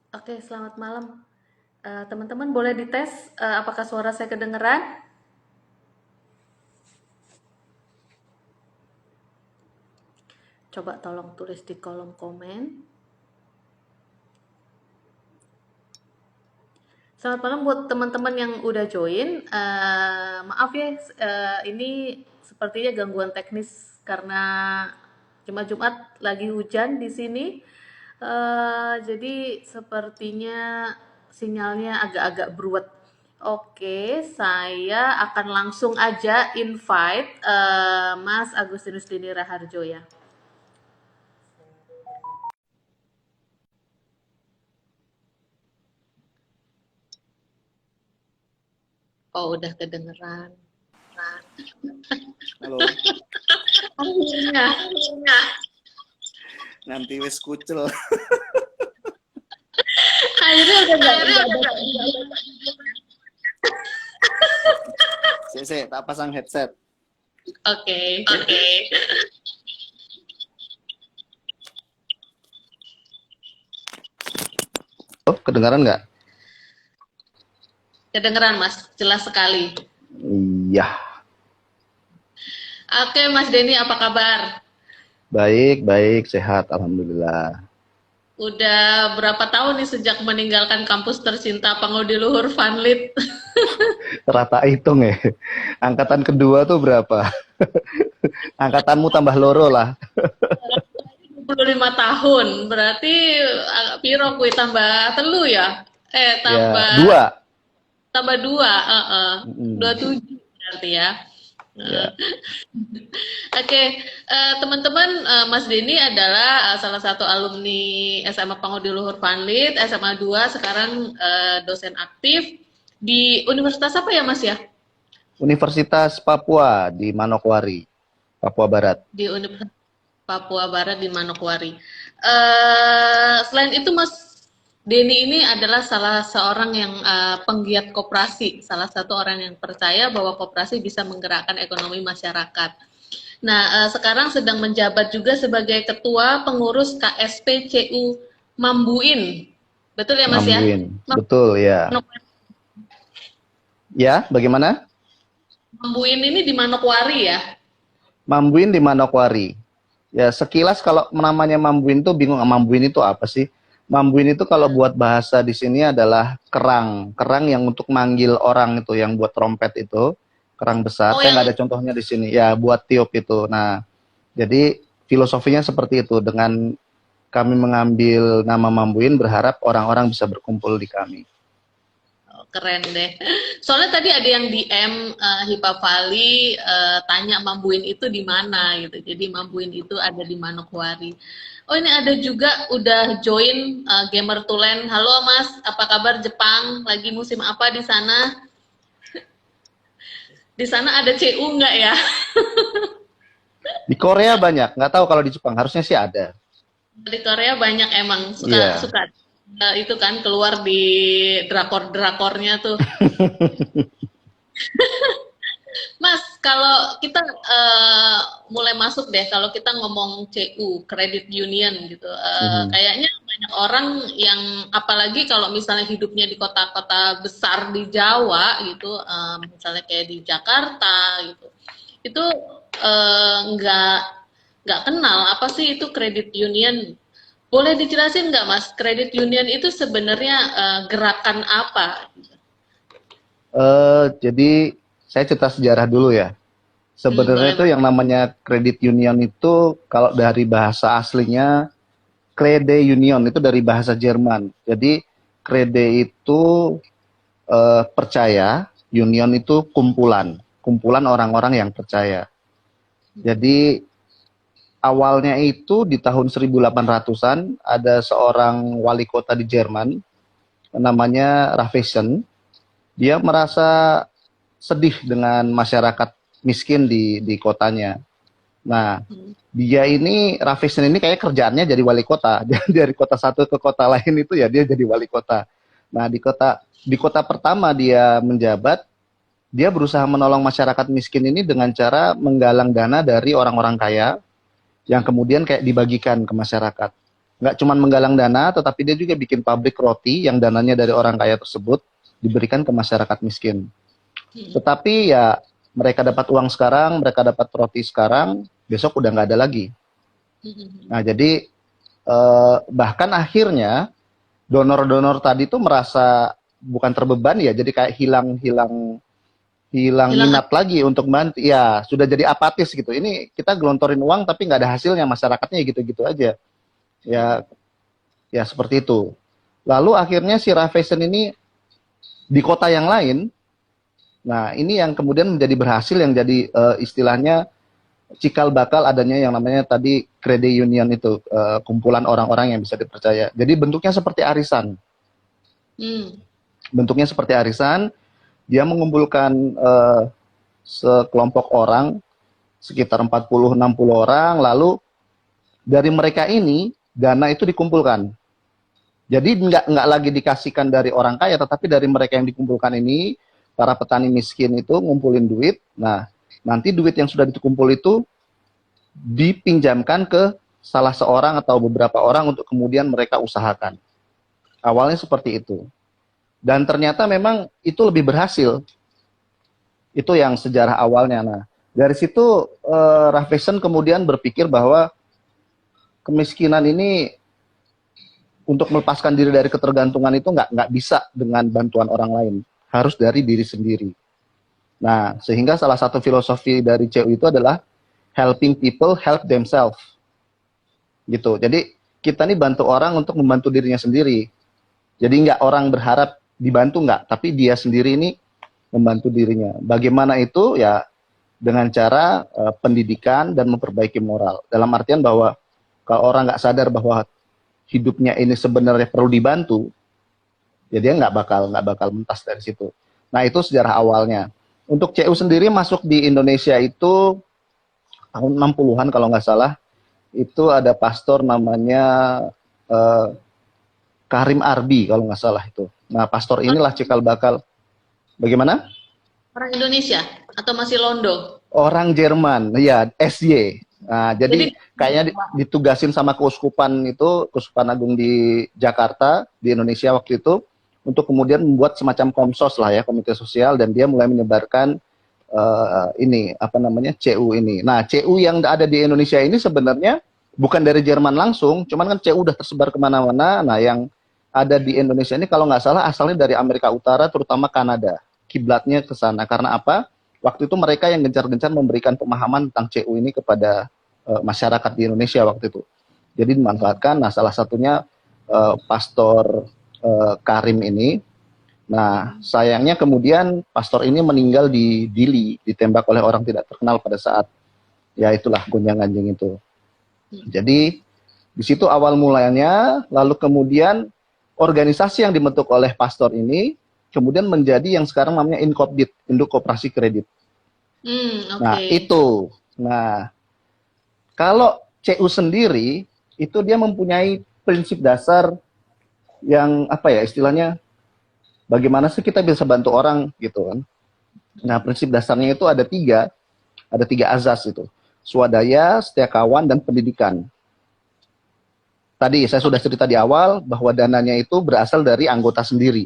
Oke, selamat malam. Teman-teman boleh dites apakah suara saya kedengeran? Coba tolong tulis di kolom komen. Selamat malam buat teman-teman yang udah join. Maaf ya, ini sepertinya gangguan teknis karena Jumat-Jumat lagi hujan di sini. Jadi sepertinya sinyalnya agak-agak beruat. Oke, saya akan langsung aja invite Mas Agustinus Dini Raharjo ya. Oh, udah kedengeran. Halo, Akhirnya. nanti wes kucel. Akhirnya udah nggak Saya tak pasang headset. Oke. Oh, kedengaran nggak? Kedengeran Mas, jelas sekali. Iya, Oke Mas Denny, apa kabar? baik, sehat, alhamdulillah. Udah berapa tahun nih sejak meninggalkan kampus tercinta Pangudi Luhur Vanlit? Rata hitung ya. Angkatan kedua tuh berapa? Angkatanmu tambah loro lah. 25 tahun, berarti piro kuwi tambah telu ya? Ya, Tambah dua. tambah dua, Mm, 27 berarti ya. ya, Oke, teman-teman, Mas Denny adalah salah satu alumni SMA Pangudi Luhur Vanlit, SMA 2, sekarang dosen aktif di Universitas apa ya Mas ya? Universitas Papua di Manokwari, Papua Barat. Di Universitas Papua Barat di Manokwari. Selain itu Mas Denny ini adalah salah seorang yang penggiat koperasi, salah satu orang yang percaya bahwa koperasi bisa menggerakkan ekonomi masyarakat. Nah, sekarang sedang menjabat juga sebagai Ketua Pengurus KSPCU Mambuin. Betul ya Mas ya? Mambuin, betul ya. Ya, bagaimana? Mambuin ini di Manokwari ya? Mambuin di Manokwari. Ya, sekilas kalau namanya mambuin tuh bingung, mambuin itu apa sih? Mambuin itu kalau buat bahasa di sini adalah kerang. Kerang yang untuk manggil orang itu, yang buat trompet itu. Kerang besar. Oh Saya nggak yang ada contohnya di sini. Ya, buat tiup itu. Nah, jadi filosofinya seperti itu. Dengan kami mengambil nama mambuin, berharap orang-orang bisa berkumpul di kami. keren deh. Soalnya tadi ada yang DM Hipa Vali tanya Mambuin itu di mana gitu. Jadi Mambuin itu ada di Manokwari. Oh ini ada juga udah join Gamer Tulen. Halo Mas, apa kabar Jepang? Lagi musim apa di sana? Di sana ada CU nggak ya? Di Korea banyak, nggak tahu kalau di Jepang. Harusnya sih ada. Di Korea banyak emang suka Iya. suka itu kan keluar di drakor-drakornya tuh. Mas, kalau kita mulai masuk deh, kalau kita ngomong CU, Credit Union gitu, Mhm. kayaknya banyak orang yang, apalagi kalau misalnya hidupnya di kota-kota besar di Jawa gitu, misalnya kayak di Jakarta gitu, itu nggak kenal apa sih itu Credit Union. Boleh dijelasin nggak Mas, Credit Union itu sebenarnya gerakan apa? Jadi saya cerita sejarah dulu ya. Sebenarnya Boleh itu Mas. yang namanya credit union itu kalau dari bahasa aslinya Krede Union itu dari bahasa Jerman. Jadi Krede itu percaya, union itu kumpulan, kumpulan orang-orang yang percaya. Jadi awalnya itu di tahun 1800-an ada seorang wali kota di Jerman namanya Raffeson. Dia merasa sedih dengan masyarakat miskin di kotanya. Nah, dia ini Raffeson ini kayak kerjaannya jadi wali kota. Dari kota satu ke kota lain itu ya dia jadi wali kota. Nah, di kota pertama dia menjabat, dia berusaha menolong masyarakat miskin ini dengan cara menggalang dana dari orang-orang kaya yang kemudian kayak dibagikan ke masyarakat. nggak cuma menggalang dana, tetapi dia juga bikin pabrik roti yang dananya dari orang kaya tersebut diberikan ke masyarakat miskin. Tetapi ya mereka dapat uang sekarang, mereka dapat roti sekarang, besok udah nggak ada lagi. Nah jadi bahkan akhirnya donor-donor tadi tuh merasa bukan terbebani ya, jadi kayak hilang Hilang minat lagi untuk bantu. Ya sudah jadi apatis gitu. Ini kita gelontorin uang tapi nggak ada hasilnya, masyarakatnya gitu-gitu aja. Ya ya seperti itu. Lalu akhirnya si Raffeson ini di kota yang lain. Nah, ini yang kemudian menjadi berhasil, yang jadi istilahnya cikal bakal adanya yang namanya tadi credit union itu, kumpulan orang-orang yang bisa dipercaya. Jadi bentuknya seperti arisan. Bentuknya seperti arisan, dia mengumpulkan sekelompok orang, sekitar 40-60 orang, lalu dari mereka ini dana itu dikumpulkan. Jadi nggak lagi dikasihkan dari orang kaya, tetapi dari mereka yang dikumpulkan ini, para petani miskin itu ngumpulin duit. Nah, nanti duit yang sudah dikumpul itu dipinjamkan ke salah seorang atau beberapa orang untuk kemudian mereka usahakan. Awalnya seperti itu. Dan ternyata memang itu lebih berhasil. Itu yang sejarah awalnya. Nah, dari situ Raffeson kemudian berpikir bahwa kemiskinan ini untuk melepaskan diri dari ketergantungan itu nggak bisa dengan bantuan orang lain, harus dari diri sendiri. Nah, sehingga salah satu filosofi dari CU itu adalah helping people help themselves, gitu. Jadi kita nih bantu orang untuk membantu dirinya sendiri. Jadi nggak orang berharap dibantu, nggak, tapi dia sendiri ini membantu dirinya. Bagaimana itu? Ya dengan cara pendidikan dan memperbaiki moral. Dalam artian bahwa kalau orang nggak sadar bahwa hidupnya ini sebenarnya perlu dibantu, ya dia nggak bakal mentas dari situ. Nah, itu sejarah awalnya. Untuk CU sendiri masuk di Indonesia itu tahun 60-an kalau nggak salah. Itu ada pastor namanya Karim Arbi kalau nggak salah itu. Nah, pastor inilah cikal bakal. Bagaimana? Orang Indonesia atau masih Londo? Orang Jerman, ya, SY. Nah, jadi kayaknya ditugasin sama keuskupan itu, Keuskupan Agung di Jakarta, di Indonesia waktu itu, untuk kemudian membuat semacam komsos lah ya, komite sosial, dan dia mulai menyebarkan ini, apa namanya, CU ini. Nah, CU yang ada di Indonesia ini sebenarnya bukan dari Jerman langsung, cuman kan CU udah tersebar kemana-mana. Nah, yang ada di Indonesia ini kalau nggak salah asalnya dari Amerika Utara, terutama Kanada. Kiblatnya ke sana. Karena apa? Waktu itu mereka yang gencar-gencar memberikan pemahaman tentang CU ini kepada masyarakat di Indonesia waktu itu. Jadi dimanfaatkan. Nah, salah satunya Pastor Karim ini. Nah, sayangnya kemudian pastor ini meninggal di Dili, ditembak oleh orang tidak terkenal pada saat ya itulah gonjang-ganjing itu. Jadi di situ awal mulanya, lalu kemudian organisasi yang dibentuk oleh pastor ini kemudian menjadi yang sekarang namanya Inkopdit, Induk Koperasi Kredit. Okay. Nah, itu. Nah, kalau CU sendiri, itu dia mempunyai prinsip dasar yang, apa ya, istilahnya, bagaimana sih kita bisa bantu orang, gitu kan. Nah, prinsip dasarnya itu ada tiga azas itu. Swadaya, setia kawan, dan pendidikan. Tadi saya sudah cerita di awal, bahwa dananya itu berasal dari anggota sendiri.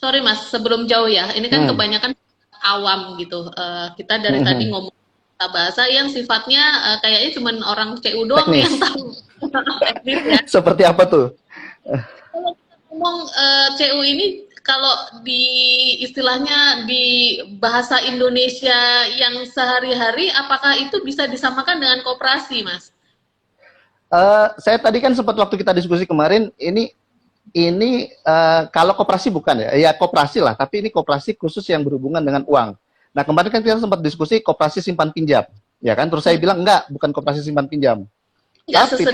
Sorry Mas, sebelum jauh ya, ini kan kebanyakan awam gitu. Kita dari tadi ngomong bahasa yang sifatnya kayaknya cuma orang CU doang nih yang tahu. Teknisnya. Seperti apa tuh? Kalau kita ngomong CU ini, kalau di istilahnya di bahasa Indonesia yang sehari-hari, apakah itu bisa disamakan dengan koperasi, Mas? Saya tadi kan sempat waktu kita diskusi kemarin, ini kalau koperasi bukan ya koperasi lah, tapi ini koperasi khusus yang berhubungan dengan uang. Nah, kemarin kan kita sempat diskusi koperasi simpan pinjam, ya kan? Terus saya bilang enggak, bukan koperasi simpan pinjam. Tapi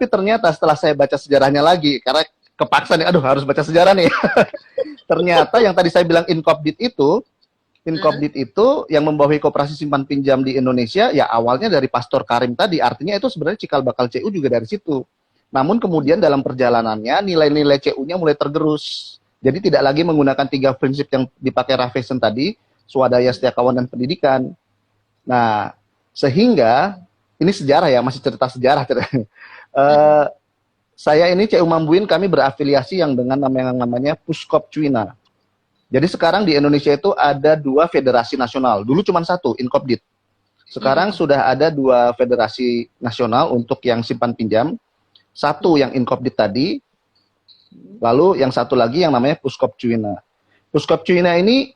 ternyata setelah saya baca sejarahnya lagi, karena kepaksa nih, aduh harus baca sejarah nih. Ternyata yang tadi saya bilang Inkopdit itu yang membawahi koperasi simpan pinjam di Indonesia, ya awalnya dari Pastor Karim tadi, artinya itu sebenarnya cikal bakal CU juga dari situ. Namun kemudian dalam perjalanannya nilai-nilai CU-nya mulai tergerus. Jadi tidak lagi menggunakan 3 prinsip yang dipakai Raffeson tadi, swadaya, setia kawan, dan pendidikan. Nah, sehingga ini sejarah ya, masih cerita sejarah. Eh, saya ini CU Mambuin, kami berafiliasi yang dengan nama yang namanya Puskop Cuina. Jadi sekarang di Indonesia itu ada 2 federasi nasional. Dulu cuma 1, Inkopdit. Sekarang sudah ada 2 federasi nasional untuk yang simpan pinjam. 1 yang Inkopdit tadi, lalu yang 1 lagi yang namanya Puskop Cuina. Puskop Cuina ini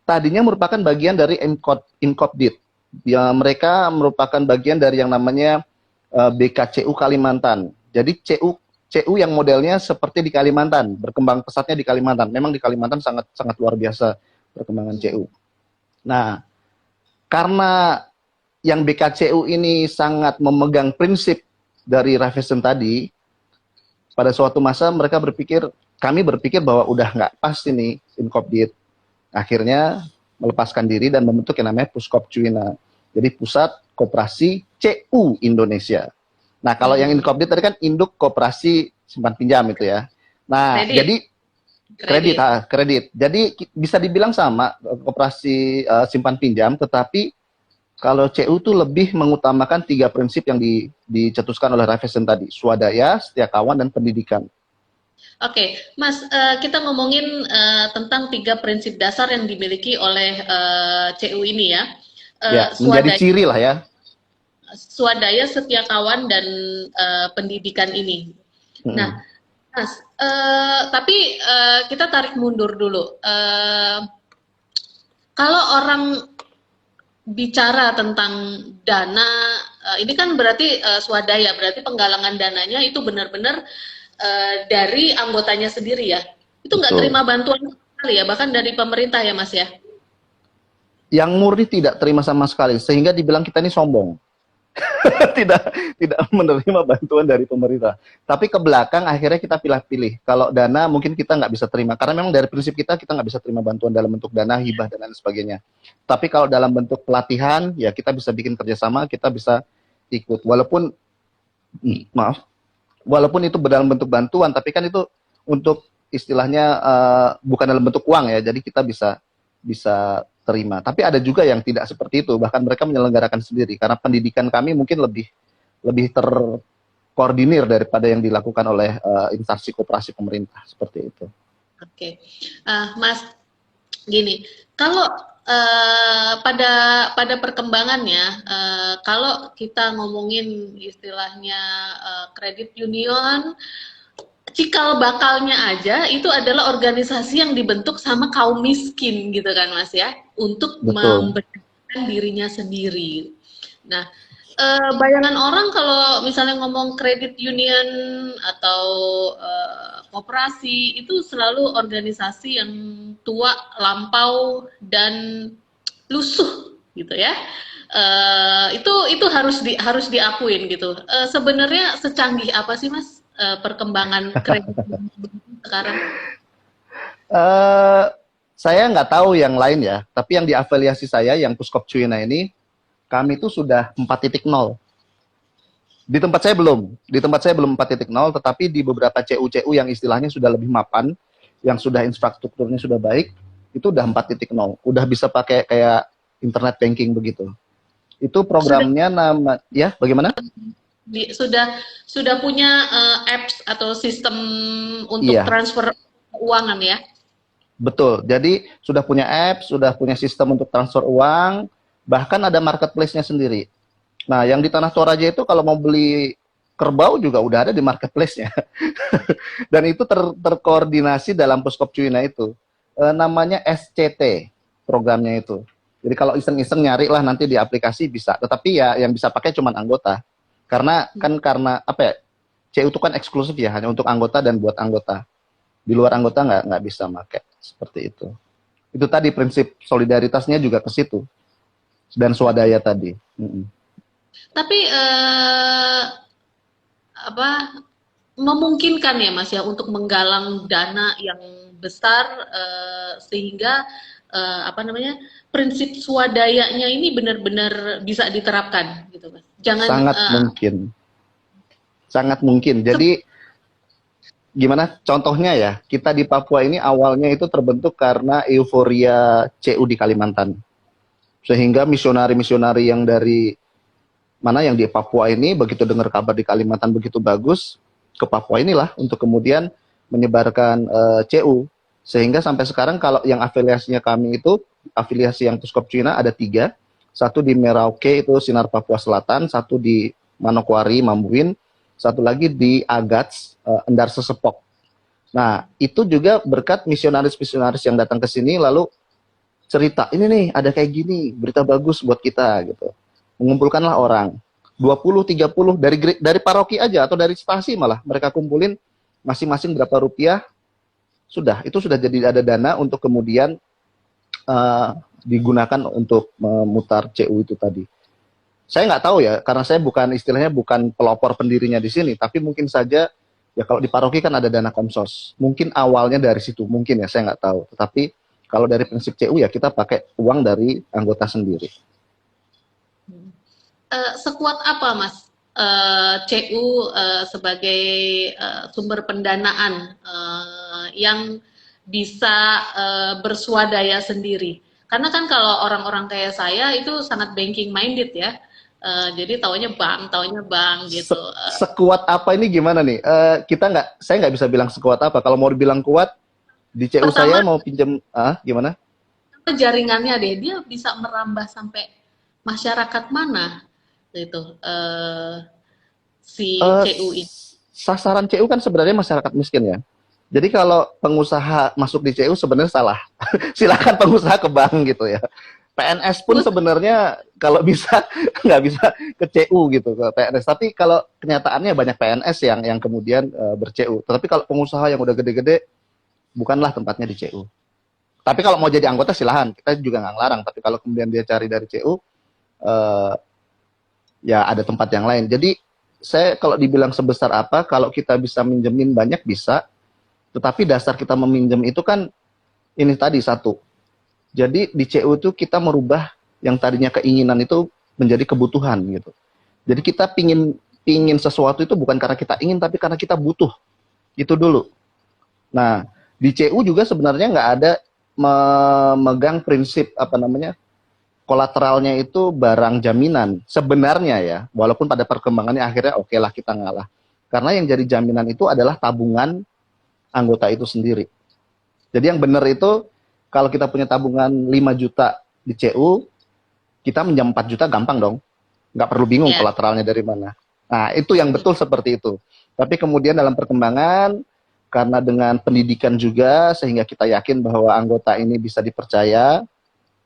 tadinya merupakan bagian dari Inkopdit. Ya, mereka merupakan bagian dari yang namanya BKCU Kalimantan. Jadi CU yang modelnya seperti di Kalimantan, berkembang pesatnya di Kalimantan. Memang di Kalimantan sangat sangat luar biasa perkembangan CU. Nah, karena yang BKCU ini sangat memegang prinsip dari Raffeson tadi, pada suatu masa mereka kami berpikir bahwa udah nggak pas ini Inkopdit. Akhirnya melepaskan diri dan membentuk yang namanya Puskop Cuina. Jadi Pusat Koperasi CU Indonesia. Nah, kalau yang Inkopdit tadi kan Induk Koperasi Simpan Pinjam itu ya. Nah, jadi kredit. Jadi bisa dibilang sama koperasi simpan pinjam, tetapi kalau CU itu lebih mengutamakan 3 prinsip yang dicetuskan oleh Raffeson tadi, swadaya, setia kawan, dan pendidikan. Oke, Mas, kita ngomongin tentang 3 prinsip dasar yang dimiliki oleh CU ini ya. Ya, menjadi ciri lah ya. Swadaya, setia kawan, dan pendidikan ini. Nah, Mas, tapi kita tarik mundur dulu. Kalau orang bicara tentang dana, ini kan berarti swadaya, berarti penggalangan dananya itu benar-benar dari anggotanya sendiri ya. Itu nggak terima bantuan sekali ya, bahkan dari pemerintah ya Mas ya? Yang murni tidak terima sama sekali, sehingga dibilang kita ini sombong. tidak menerima bantuan dari pemerintah. Tapi ke belakang akhirnya kita pilih-pilih. Kalau dana mungkin kita nggak bisa terima, karena memang dari prinsip kita nggak bisa terima bantuan dalam bentuk dana, hibah, dan lain sebagainya. Tapi kalau dalam bentuk pelatihan, ya kita bisa bikin kerjasama, kita bisa ikut. Walaupun itu dalam bentuk bantuan, tapi kan itu untuk istilahnya bukan dalam bentuk uang ya, jadi kita bisa terima. Tapi ada juga yang tidak seperti itu, bahkan mereka menyelenggarakan sendiri, karena pendidikan kami mungkin lebih terkoordinir daripada yang dilakukan oleh instansi koperasi pemerintah, seperti itu. Oke. Mas, gini, kalau pada perkembangannya, kalau kita ngomongin istilahnya kredit union, cikal bakalnya aja itu adalah organisasi yang dibentuk sama kaum miskin gitu kan Mas ya, untuk memberdayakan dirinya sendiri. Nah, bayangan orang kalau misalnya ngomong kredit union atau koperasi itu selalu organisasi yang tua, lampau, dan lusuh gitu ya. Itu harus diakuin gitu. Sebenarnya secanggih apa sih Mas perkembangan kredit sekarang? Saya nggak tahu yang lain ya, tapi yang diafiliasi saya, yang Puskop Cuina ini, kami itu sudah 4.0. Di tempat saya belum 4.0, tetapi di beberapa CU-CU yang istilahnya sudah lebih mapan, yang sudah infrastrukturnya sudah baik, itu udah 4.0. Udah bisa pakai kayak internet banking begitu. Itu programnya ya bagaimana? Sudah punya apps atau sistem untuk transfer keuangan ya? Betul. Jadi sudah punya apps, sudah punya sistem untuk transfer uang, bahkan ada marketplace-nya sendiri. Nah, yang di Tanah Toraja itu kalau mau beli kerbau juga udah ada di marketplace-nya. Dan itu terkoordinasi dalam Puskop Cuina itu. Namanya SCT programnya itu. Jadi kalau iseng-iseng nyari lah nanti di aplikasi bisa. Tetapi ya yang bisa pakai cuma anggota. Karena apa ya, CU itu kan eksklusif ya, hanya untuk anggota dan buat anggota. Di luar anggota nggak bisa pakai, seperti itu. Itu tadi prinsip solidaritasnya juga ke situ, dan swadaya tadi. Tapi memungkinkan ya Mas ya untuk menggalang dana yang besar sehingga prinsip swadayanya ini benar-benar bisa diterapkan gitu Mas. Sangat mungkin. Jadi gimana contohnya ya, kita di Papua ini awalnya itu terbentuk karena euforia CU di Kalimantan, sehingga misionari-misionari yang dari mana yang di Papua ini begitu dengar kabar di Kalimantan begitu bagus, ke Papua inilah untuk kemudian menyebarkan CU. Sehingga sampai sekarang kalau yang afiliasinya kami itu, afiliasi yang Puskop Cina ada 3. Satu di Merauke itu Sinar Papua Selatan, satu di Manokwari, Mambuin, satu lagi di Agats, Endar Sesepok. Nah, itu juga berkat misionaris-misionaris yang datang ke sini lalu cerita, ini nih ada kayak gini, berita bagus buat kita gitu. Mengumpulkanlah orang 20, 30 dari paroki aja atau dari stasi malah mereka kumpulin masing-masing berapa rupiah, sudah itu sudah jadi ada dana untuk kemudian digunakan untuk memutar CU itu tadi. Saya nggak tahu ya, karena saya bukan istilahnya bukan pelopor pendirinya di sini, tapi mungkin saja ya kalau di paroki kan ada dana komsos. Mungkin awalnya dari situ, mungkin ya saya nggak tahu. Tetapi kalau dari prinsip CU ya kita pakai uang dari anggota sendiri. Sekuat apa Mas CU sebagai sumber pendanaan yang bisa berswadaya sendiri? Karena kan kalau orang-orang kayak saya itu sangat banking minded ya. Jadi taunya bank gitu. Sekuat apa ini gimana nih? Saya nggak bisa bilang sekuat apa. Kalau mau dibilang kuat, di CU Pertama, saya mau pinjam, gimana? jaringannya deh, dia bisa merambah sampai masyarakat mana gitu si Eh, CU ini. Sasaran CU kan sebenarnya masyarakat miskin ya. Jadi kalau pengusaha masuk di CU sebenarnya salah. Silakan pengusaha ke bank gitu ya. PNS pun sebenarnya kalau bisa nggak bisa ke CU gitu ke PNS. Tapi kalau kenyataannya banyak PNS yang kemudian ber-CU. Tetapi kalau pengusaha yang udah gede-gede bukanlah tempatnya di CU. Tapi kalau mau jadi anggota silahkan, kita juga nggak ngelarang. Tapi kalau kemudian dia cari dari CU, ya ada tempat yang lain. Jadi saya kalau dibilang sebesar apa, kalau kita bisa minjemin banyak bisa, tetapi dasar kita meminjam itu kan ini tadi satu. Jadi di CU itu kita merubah yang tadinya keinginan itu menjadi kebutuhan gitu. Jadi kita pingin sesuatu itu bukan karena kita ingin, tapi karena kita butuh. Itu dulu. Nah, di CU juga sebenarnya nggak ada memegang prinsip kolateralnya itu barang jaminan. Sebenarnya ya, walaupun pada perkembangannya akhirnya oke lah kita ngalah. Karena yang jadi jaminan itu adalah tabungan anggota itu sendiri. Jadi yang benar itu kalau kita punya tabungan 5 juta di CU, kita minjam 4 juta gampang dong. Nggak perlu bingung kolateralnya dari mana. Nah, itu yang betul seperti itu. Tapi kemudian dalam perkembangan, karena dengan pendidikan juga, sehingga kita yakin bahwa anggota ini bisa dipercaya,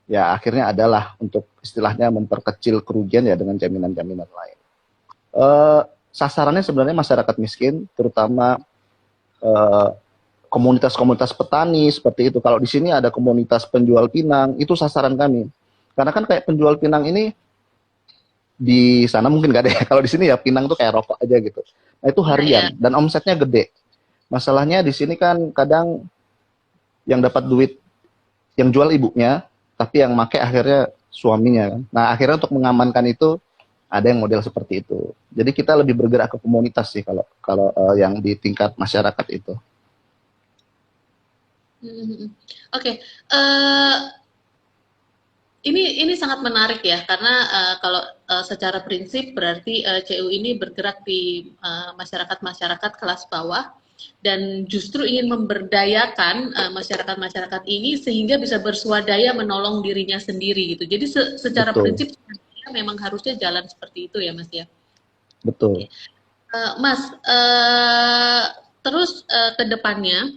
ya akhirnya adalah untuk istilahnya memperkecil kerugian ya dengan jaminan-jaminan lain. Sasarannya sebenarnya masyarakat miskin, terutama komunitas-komunitas petani seperti itu. Kalau di sini ada komunitas penjual pinang, itu sasaran kami. Karena kan kayak penjual pinang ini di sana mungkin nggak ada ya. Kalau di sini ya pinang tuh kayak rokok aja gitu. Nah itu harian dan omsetnya gede. Masalahnya di sini kan kadang yang dapat duit yang jual ibunya, tapi yang make akhirnya suaminya kan. Nah akhirnya untuk mengamankan itu ada yang model seperti itu. Jadi kita lebih bergerak ke komunitas sih kalau yang di tingkat masyarakat itu. Oke, ini sangat menarik ya karena kalau secara prinsip berarti CU ini bergerak di masyarakat-masyarakat kelas bawah dan justru ingin memberdayakan masyarakat-masyarakat ini sehingga bisa berswadaya menolong dirinya sendiri gitu. Jadi secara prinsip memang harusnya jalan seperti itu ya Mas ya. Betul. Mas, terus ke depannya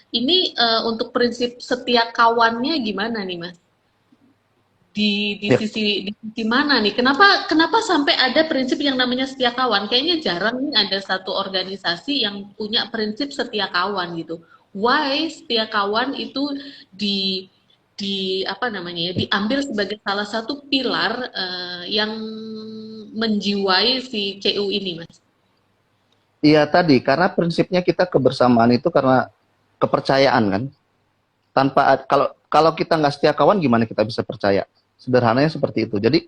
ini untuk prinsip setia kawannya gimana nih Mas? Di sisi mana nih? Kenapa sampai ada prinsip yang namanya setia kawan? Kayaknya jarang nih ada satu organisasi yang punya prinsip setia kawan gitu. Why setia kawan itu diambil sebagai salah satu pilar yang menjiwai si CU ini, Mas? Iya tadi, karena prinsipnya kita kebersamaan itu karena kepercayaan kan. Kalau kita nggak setia kawan, gimana kita bisa percaya? Sederhananya seperti itu. Jadi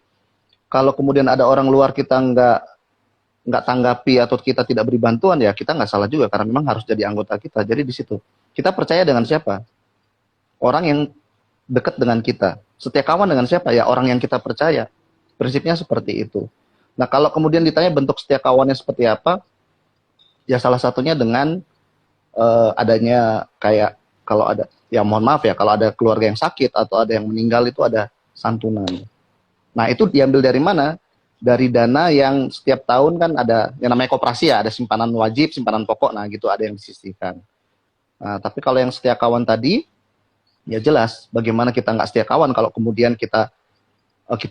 kalau kemudian ada orang luar kita nggak tanggapi atau kita tidak beri bantuan, ya kita nggak salah juga karena memang harus jadi anggota kita. Jadi di situ kita percaya dengan siapa? Orang yang dekat dengan kita. Setia kawan dengan siapa? Ya orang yang kita percaya. Prinsipnya seperti itu. Nah, kalau kemudian ditanya bentuk setia kawannya seperti apa, ya salah satunya dengan adanya kayak kalau ada, ya mohon maaf ya, kalau ada keluarga yang sakit atau ada yang meninggal itu ada santunan. Nah, itu diambil dari mana? Dari dana yang setiap tahun kan ada yang namanya koperasi ya, ada simpanan wajib, simpanan pokok, nah gitu ada yang disisihkan. Nah, tapi kalau yang setia kawan tadi, ya jelas bagaimana kita nggak setia kawan kalau kemudian kita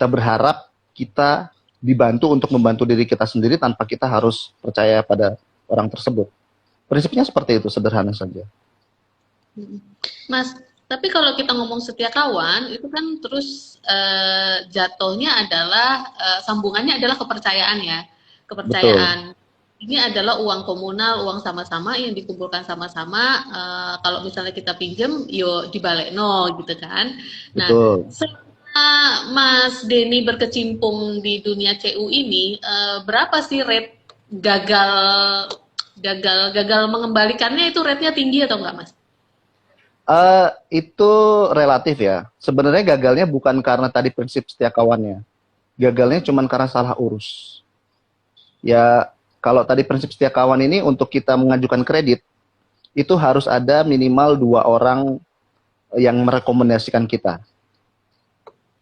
berharap kita dibantu untuk membantu diri kita sendiri tanpa kita harus percaya pada orang tersebut. Prinsipnya seperti itu, sederhana saja. Mas, tapi kalau kita ngomong setia kawan, itu kan terus jatuhnya adalah sambungannya adalah kepercayaan ya, kepercayaan. Betul, Ini adalah uang komunal, uang sama-sama yang dikumpulkan sama-sama. Kalau misalnya kita pinjem, yo dibalekno gitu kan. Nah, betul. selama Mas Denny berkecimpung di dunia CU ini, berapa sih rate gagal gagal gagal mengembalikannya itu rate-nya tinggi atau enggak, Mas? Itu relatif ya. Sebenarnya gagalnya bukan karena tadi prinsip setia kawannya. Gagalnya cuma karena salah urus. Ya, kalau tadi prinsip setia kawan ini untuk kita mengajukan kredit, itu harus ada minimal 2 orang yang merekomendasikan kita.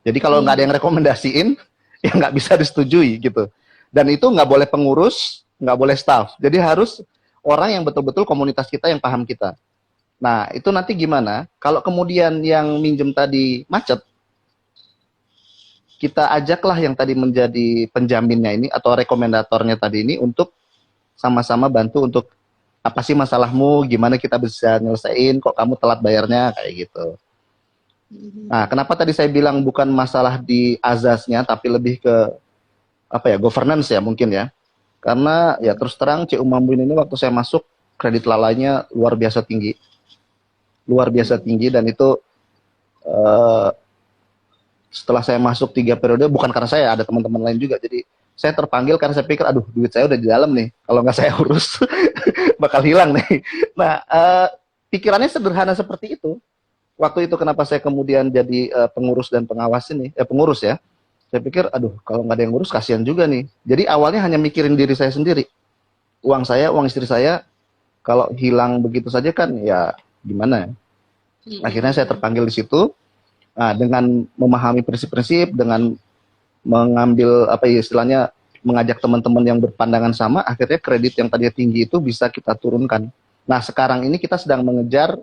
Jadi kalau nggak ada yang rekomendasiin, ya nggak bisa disetujui gitu. Dan itu nggak boleh pengurus, nggak boleh staff. Jadi harus orang yang betul-betul komunitas kita yang paham kita. Nah, itu nanti gimana? Kalau kemudian yang minjem tadi macet, kita ajaklah yang tadi menjadi penjaminnya ini atau rekomendatornya tadi ini untuk sama-sama bantu untuk apa sih masalahmu, gimana kita bisa nyelesain, kok kamu telat bayarnya, kayak gitu. Nah, kenapa tadi saya bilang bukan masalah di azasnya, tapi lebih ke apa ya, governance ya mungkin ya. Karena ya terus terang CU Mambuin ini waktu saya masuk, kredit lalanya luar biasa tinggi dan itu eh, setelah saya masuk 3 periode, bukan karena saya, ada teman-teman lain juga, jadi saya terpanggil karena saya pikir aduh duit saya udah di dalam nih, kalau nggak saya urus bakal hilang nih. Nah, pikirannya sederhana seperti itu. Waktu itu kenapa saya kemudian jadi pengurus dan pengawas ini, pengurus ya, saya pikir aduh kalau nggak ada yang ngurus kasihan juga nih. Jadi awalnya hanya mikirin diri saya sendiri, uang saya, uang istri saya, kalau hilang begitu saja kan ya gimana. Akhirnya saya terpanggil di situ. Nah, dengan memahami prinsip-prinsip, dengan mengambil apa ya istilahnya, mengajak teman-teman yang berpandangan sama, akhirnya kredit yang tadinya tinggi itu bisa kita turunkan. Nah, sekarang ini kita sedang mengejar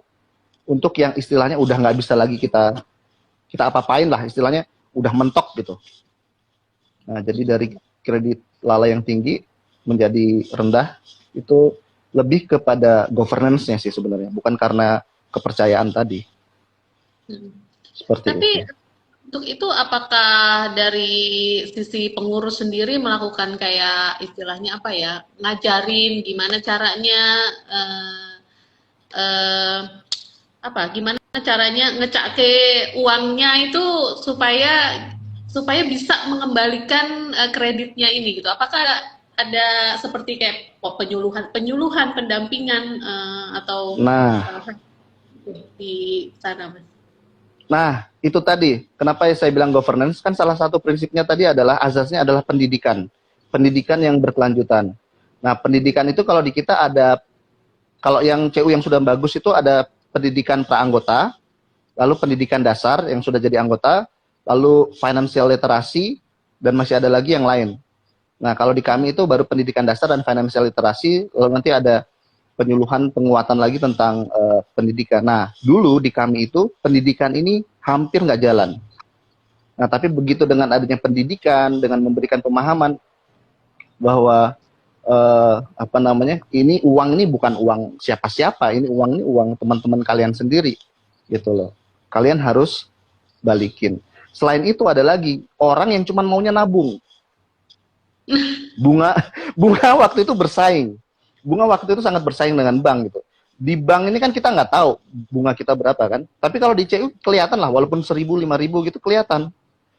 untuk yang istilahnya udah nggak bisa lagi kita apa-apain lah, istilahnya udah mentok gitu. Nah, jadi dari kredit lala yang tinggi menjadi rendah itu lebih kepada governance-nya sih sebenarnya, bukan karena kepercayaan tadi. Seperti Tapi itu. untuk itu apakah dari sisi pengurus sendiri melakukan kayak istilahnya apa ya, ngajarin gimana caranya eh, apa gimana caranya ngecake uangnya itu supaya supaya bisa mengembalikan kreditnya ini gitu. Apakah ada seperti kayak penyuluhan pendampingan atau Nah, di sana, Mas? Nah, itu tadi. Kenapa saya bilang governance? Kan salah satu prinsipnya tadi adalah azasnya adalah pendidikan. Pendidikan yang berkelanjutan. Nah, pendidikan itu kalau di kita ada, kalau yang CU yang sudah bagus itu ada pendidikan praanggota, lalu pendidikan dasar yang sudah jadi anggota, lalu financial literasi, dan masih ada lagi yang lain. Nah, kalau di kami itu baru pendidikan dasar dan financial literasi, lalu nanti ada penyuluhan penguatan lagi tentang pendidikan. Nah, dulu di kami itu pendidikan ini hampir nggak jalan. Nah, tapi begitu dengan adanya pendidikan, dengan memberikan pemahaman bahwa apa namanya, ini uang ini bukan uang siapa-siapa, ini uang teman-teman kalian sendiri, gitu loh. Kalian harus balikin. Selain itu ada lagi orang yang cuma maunya nabung. Bunga bunga waktu itu bersaing. Bunga waktu itu sangat bersaing dengan bank gitu. Di bank ini kan kita nggak tahu bunga kita berapa kan. Tapi kalau di CU kelihatan lah, walaupun 1.000, 5.000 gitu kelihatan.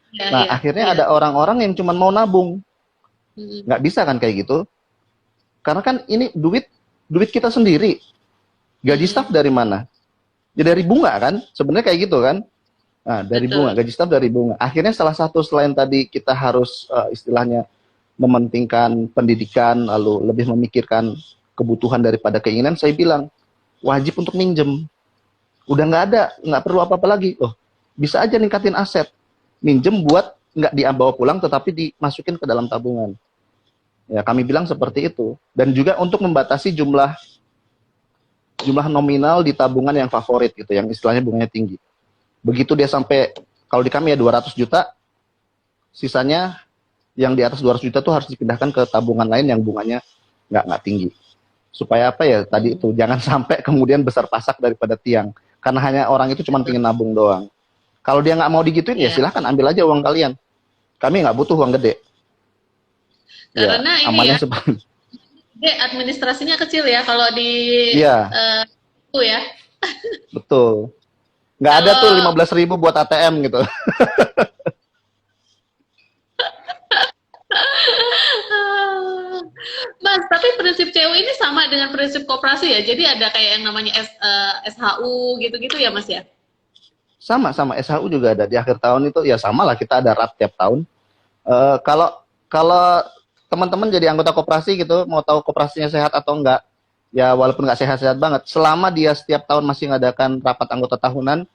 Ya, Nah, ya, akhirnya ya. ada orang-orang yang cuma mau nabung. Nggak bisa kan kayak gitu. Karena kan ini duit kita sendiri. Gaji staf dari mana? Ya dari bunga kan. Sebenarnya kayak gitu kan. Nah, dari bunga, Betul. gaji staf dari bunga. Akhirnya salah satu selain tadi kita harus istilahnya mementingkan pendidikan, lalu lebih memikirkan kebutuhan daripada keinginan, saya bilang wajib untuk minjem. Udah nggak ada, nggak perlu apa-apa lagi. Loh, bisa aja ningkatin aset. Minjem buat nggak dibawa pulang, tetapi dimasukin ke dalam tabungan. Ya, kami bilang seperti itu. Dan juga untuk membatasi jumlah nominal di tabungan yang favorit gitu, yang istilahnya bunganya tinggi. Begitu dia sampai, kalau di kami ya 200 juta, sisanya yang di atas 200 juta tuh harus dipindahkan ke tabungan lain yang bunganya nggak tinggi. Supaya apa ya, tadi itu, jangan sampai kemudian besar pasak daripada tiang. Karena hanya orang itu cuma pengen nabung doang. Kalau dia nggak mau digituin, ya Iya. silahkan ambil aja uang kalian. Kami nggak butuh uang gede. Ya, Karena ini amannya ya, seperti administrasinya kecil ya kalau di iya, itu ya. betul. Nggak ada tuh Kalau 15.000 buat ATM gitu. Mas, tapi prinsip CU ini sama dengan prinsip koperasi ya. Jadi ada kayak yang namanya SHU gitu-gitu ya, Mas ya. Sama SHU juga ada di akhir tahun itu, ya sama lah, kita ada RAP tiap tahun. Kalau kalau teman-teman jadi anggota koperasi gitu, mau tahu koperasinya sehat atau enggak, ya walaupun nggak sehat-sehat banget, selama dia setiap tahun masih ngadakan rapat anggota tahunan,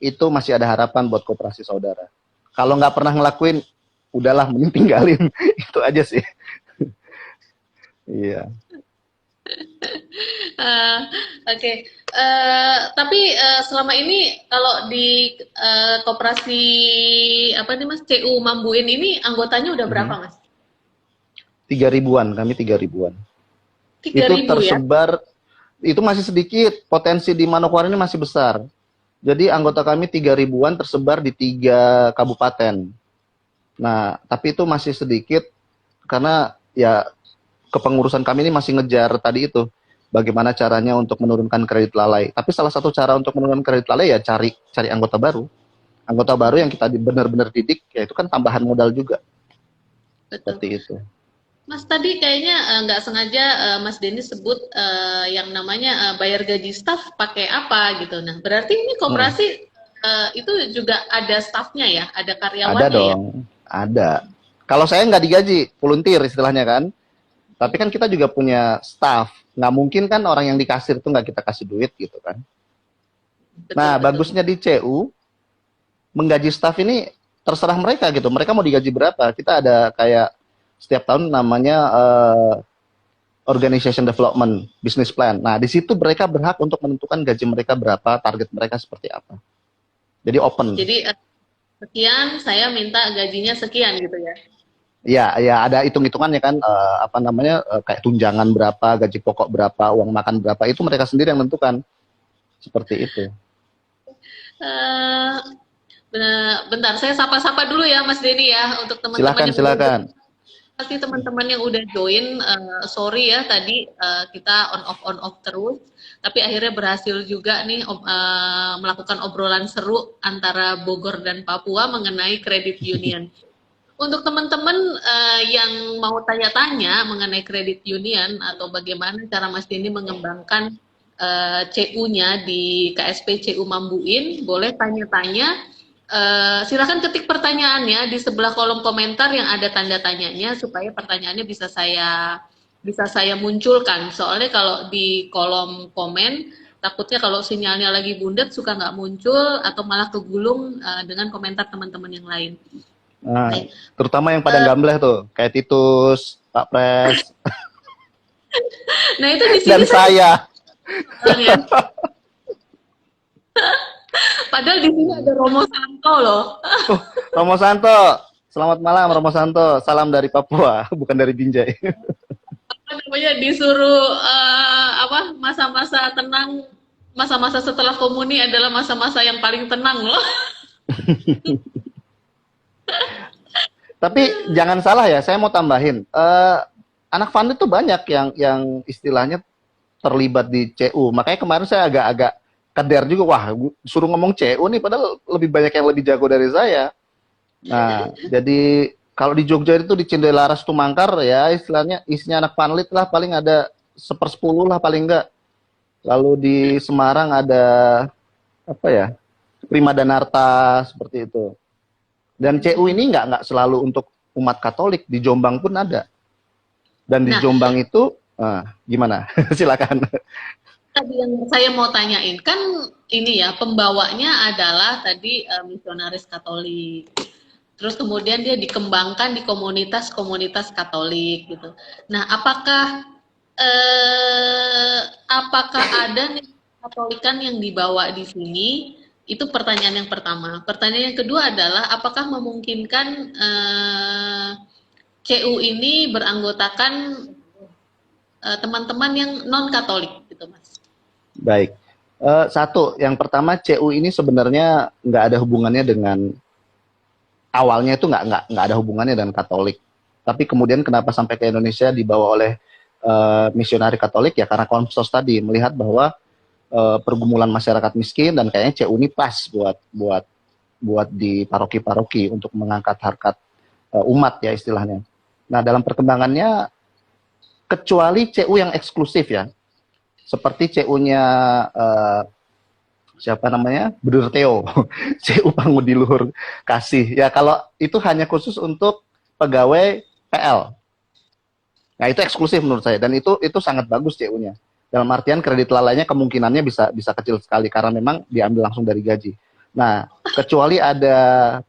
itu masih ada harapan buat koperasi saudara. Kalau nggak pernah ngelakuin, udahlah mending tinggalin. Itu aja sih. Iya. Eh, Oke. Tapi selama ini kalau di koperasi apa nih Mas CU Mambuin ini anggotanya udah berapa Mhm. Mas? 3.000-an, kami 3.000-an. Tiga Itu ribu ya? tersebar, itu masih sedikit, potensi di Manokwari ini masih besar. Jadi anggota kami 3.000-an tersebar di 3 kabupaten. Nah, tapi itu masih sedikit karena ya kepengurusan kami ini masih ngejar tadi itu, bagaimana caranya untuk menurunkan kredit lalai. Tapi salah satu cara untuk menurunkan kredit lalai ya cari anggota baru. Anggota baru yang kita benar-benar didik, ya itu kan tambahan modal juga. Betul. Seperti itu. Mas tadi kayaknya nggak sengaja Mas Denny sebut yang namanya bayar gaji staf pakai apa gitu. Nah, berarti ini Hmm, koperasi itu juga ada stafnya ya, ada ada karyawannya ya. dong, ada. Kalau saya nggak digaji, volunteer istilahnya kan. Tapi kan kita juga punya staff. Nggak mungkin kan orang yang di kasir itu nggak kita kasih duit gitu kan. Betul Nah, betul. bagusnya di CU, menggaji staff ini terserah mereka gitu. Mereka mau digaji berapa. Kita ada kayak setiap tahun namanya Organization Development Business Plan. Nah, di situ mereka berhak untuk menentukan gaji mereka berapa, target mereka seperti apa. Jadi open. Jadi sekian, saya minta gajinya sekian gitu ya. Ya, ya ada hitung-hitungannya kan, apa namanya, kayak tunjangan berapa, gaji pokok berapa, uang makan berapa, itu mereka sendiri yang menentukan. Seperti itu. Eh, Bentar, saya sapa-sapa dulu ya Mas Denny ya untuk teman-teman Silakan, yang udah silakan. pasti teman-teman yang udah join, sorry ya tadi kita on off terus, tapi akhirnya berhasil juga nih melakukan obrolan seru antara Bogor dan Papua mengenai credit union. Untuk teman-teman yang mau tanya-tanya mengenai credit union atau bagaimana cara Mas Denny mengembangkan CU-nya di KSP CU Mambuin, boleh tanya-tanya. Silakan ketik pertanyaannya di sebelah kolom komentar yang ada tanda tanyanya supaya pertanyaannya bisa saya munculkan. Soalnya kalau di kolom komen takutnya kalau sinyalnya lagi bundet suka nggak muncul atau malah kegulung dengan komentar teman-teman yang lain. Nah, Baik. terutama yang pada gambleh tuh, kayak Titus, Pak Pres, Nah itu di sini dan saya saya. bilang ya. Padahal di sini ada Romo Santo loh. Romo Santo, selamat malam Romo Santo, salam dari Papua, bukan dari Binjai. Apa namanya disuruh apa masa-masa tenang, masa-masa setelah komuni adalah masa-masa yang paling tenang loh. Tapi jangan salah ya, saya mau tambahin. Anak Fandi tuh banyak yang istilahnya terlibat di CU. Makanya kemarin saya agak-agak keder juga. Wah, suruh ngomong CU nih, padahal lebih banyak yang lebih jago dari saya. Nah, jadi kalau di Jogja itu di Cendelaras Tumangkar ya istilahnya isinya anak panlit lah, paling ada 1/10 lah paling enggak. Lalu di Semarang ada apa ya, Prima Danarta seperti itu. Dan CU ini nggak selalu untuk umat Katolik di Jombang pun ada. Dan di Nah, Jombang itu gimana? Silakan. tadi yang saya mau tanyain kan ini ya pembawanya adalah tadi misionaris Katolik. Terus kemudian dia dikembangkan di komunitas-komunitas Katolik gitu. Nah, apakah ada nih Katolikan yang dibawa di sini? Itu pertanyaan yang pertama. Pertanyaan yang kedua adalah apakah memungkinkan CU ini beranggotakan teman-teman yang non Katolik gitu, Mas? Baik. Satu, yang pertama CU ini sebenarnya nggak ada hubungannya dengan awalnya itu nggak ada hubungannya dengan Katolik. Tapi kemudian kenapa sampai ke Indonesia dibawa oleh misionari Katolik ya karena Komsos tadi melihat bahwa pergumulan masyarakat miskin dan kayaknya CU ini pas buat di paroki-paroki untuk mengangkat harkat umat ya istilahnya. Nah dalam perkembangannya kecuali CU yang eksklusif ya. Seperti CU-nya siapa namanya? Bruder Theo, CU Pangudi Luhur Kasih. Ya kalau itu hanya khusus untuk pegawai PL. Nah itu eksklusif menurut saya dan itu sangat bagus CU-nya. Dalam artian kredit lalainya kemungkinannya bisa kecil sekali karena memang diambil langsung dari gaji. Nah kecuali ada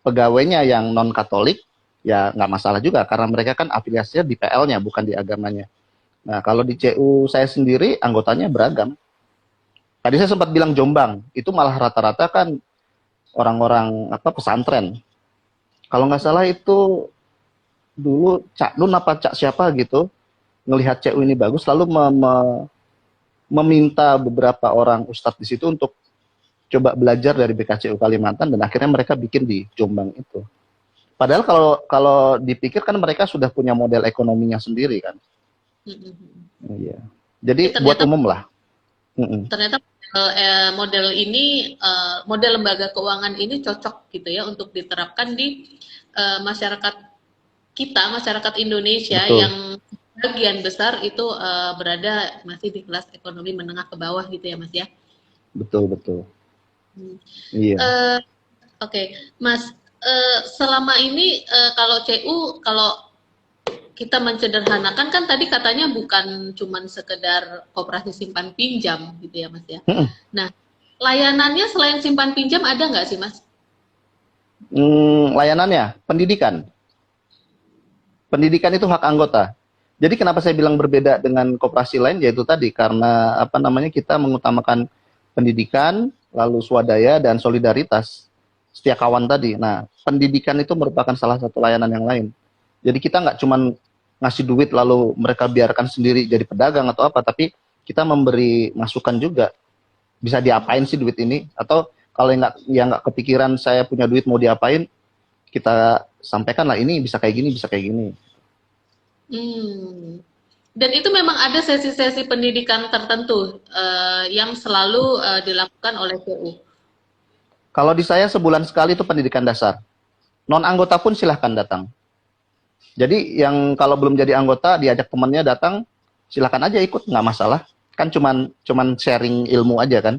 pegawainya yang non Katolik, ya nggak masalah juga karena mereka kan afiliasinya di PL-nya bukan di agamanya. Nah, kalau di CU saya sendiri anggotanya beragam. Tadi saya sempat bilang Jombang, itu malah rata-rata kan orang-orang pesantren. Kalau nggak salah itu dulu Cak Nun apa Cak siapa gitu, ngelihat CU ini bagus, lalu meminta beberapa orang ustadz di situ untuk coba belajar dari BKCU Kalimantan dan akhirnya mereka bikin di Jombang itu. Padahal kalau dipikir kan mereka sudah punya model ekonominya sendiri kan. Iya. Jadi buat Ternyata umum lah. ternyata model ini model lembaga keuangan ini cocok gitu ya untuk diterapkan di masyarakat kita, masyarakat Indonesia Betul, yang bagian besar itu berada masih di kelas ekonomi menengah ke bawah gitu ya Mas ya. betul, betul. Hmm. Iya. Oke, Mas, selama ini kalau CU kalau kita mencederhanakan kan tadi katanya bukan cuman sekedar koperasi simpan pinjam gitu ya Mas ya. Nah, layanannya selain simpan pinjam ada nggak sih Mas? Layanannya, pendidikan. Pendidikan itu hak anggota. Jadi kenapa saya bilang berbeda dengan koperasi lain, yaitu tadi karena kita mengutamakan pendidikan, lalu swadaya dan solidaritas setia kawan tadi. Nah, pendidikan itu merupakan salah satu layanan yang lain. Jadi kita nggak cuman ngasih duit lalu mereka biarkan sendiri jadi pedagang atau apa, tapi kita memberi masukan juga. Bisa diapain sih duit ini? Atau kalau yang nggak kepikiran saya punya duit mau diapain, kita sampaikan lah ini bisa kayak gini, bisa kayak gini. Dan itu memang ada sesi-sesi pendidikan tertentu yang selalu dilakukan oleh CU. Kalau di saya sebulan sekali itu pendidikan dasar. Non anggota pun silahkan datang. Jadi yang kalau belum jadi anggota diajak temannya datang, silahkan aja ikut, nggak masalah. Kan cuman sharing ilmu aja kan.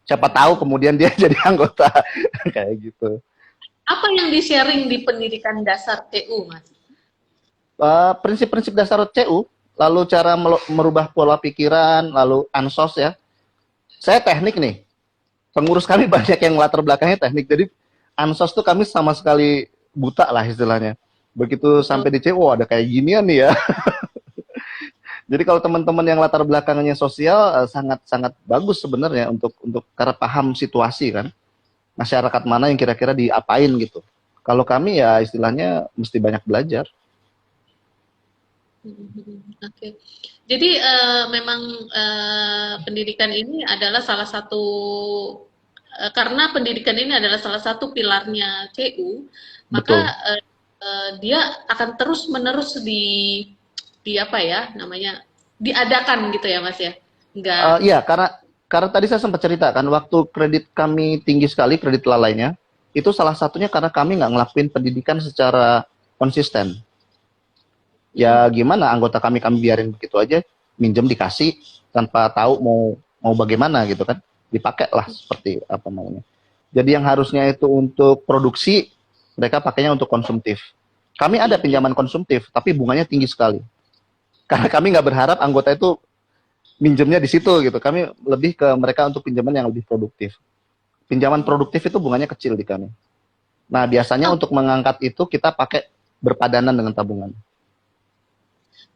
Siapa tahu kemudian dia jadi anggota kayak gitu. Apa yang di-sharing di pendidikan dasar CU, Mas? Prinsip-prinsip dasar CU, lalu cara merubah pola pikiran, lalu ansos ya. Saya teknik nih. Pengurus kami banyak yang latar belakangnya teknik. Jadi ansos tuh kami sama sekali buta lah istilahnya. Begitu sampai di CU, ada kayak ginian nih ya. Jadi kalau teman-teman yang latar belakangnya sosial sangat bagus sebenarnya untuk karena paham situasi kan. Masyarakat mana yang kira-kira diapain gitu. Kalau kami ya istilahnya mesti banyak belajar. Oke. Jadi memang pendidikan ini adalah salah satu karena pendidikan ini adalah salah satu pilarnya CU, maka dia akan terus-menerus di apa ya namanya diadakan gitu ya Mas ya. Enggak. Iya, karena tadi saya sempat cerita kan waktu kredit kami tinggi sekali kredit lalainya itu salah satunya karena kami nggak ngelakuin pendidikan secara konsisten. Ya gimana anggota kami biarin begitu aja minjem dikasih tanpa tahu mau bagaimana gitu kan, dipakai lah seperti apa maunya. Jadi yang harusnya itu untuk produksi mereka pakainya untuk konsumtif. Kami ada Iya, iya. pinjaman konsumtif, tapi bunganya tinggi sekali. Karena kami nggak berharap anggota itu minjemnya di situ gitu. Kami lebih ke mereka untuk pinjaman yang lebih produktif. Pinjaman produktif itu bunganya kecil di kami. Nah, biasanya Oh, untuk mengangkat itu kita pakai berpadanan dengan tabungan.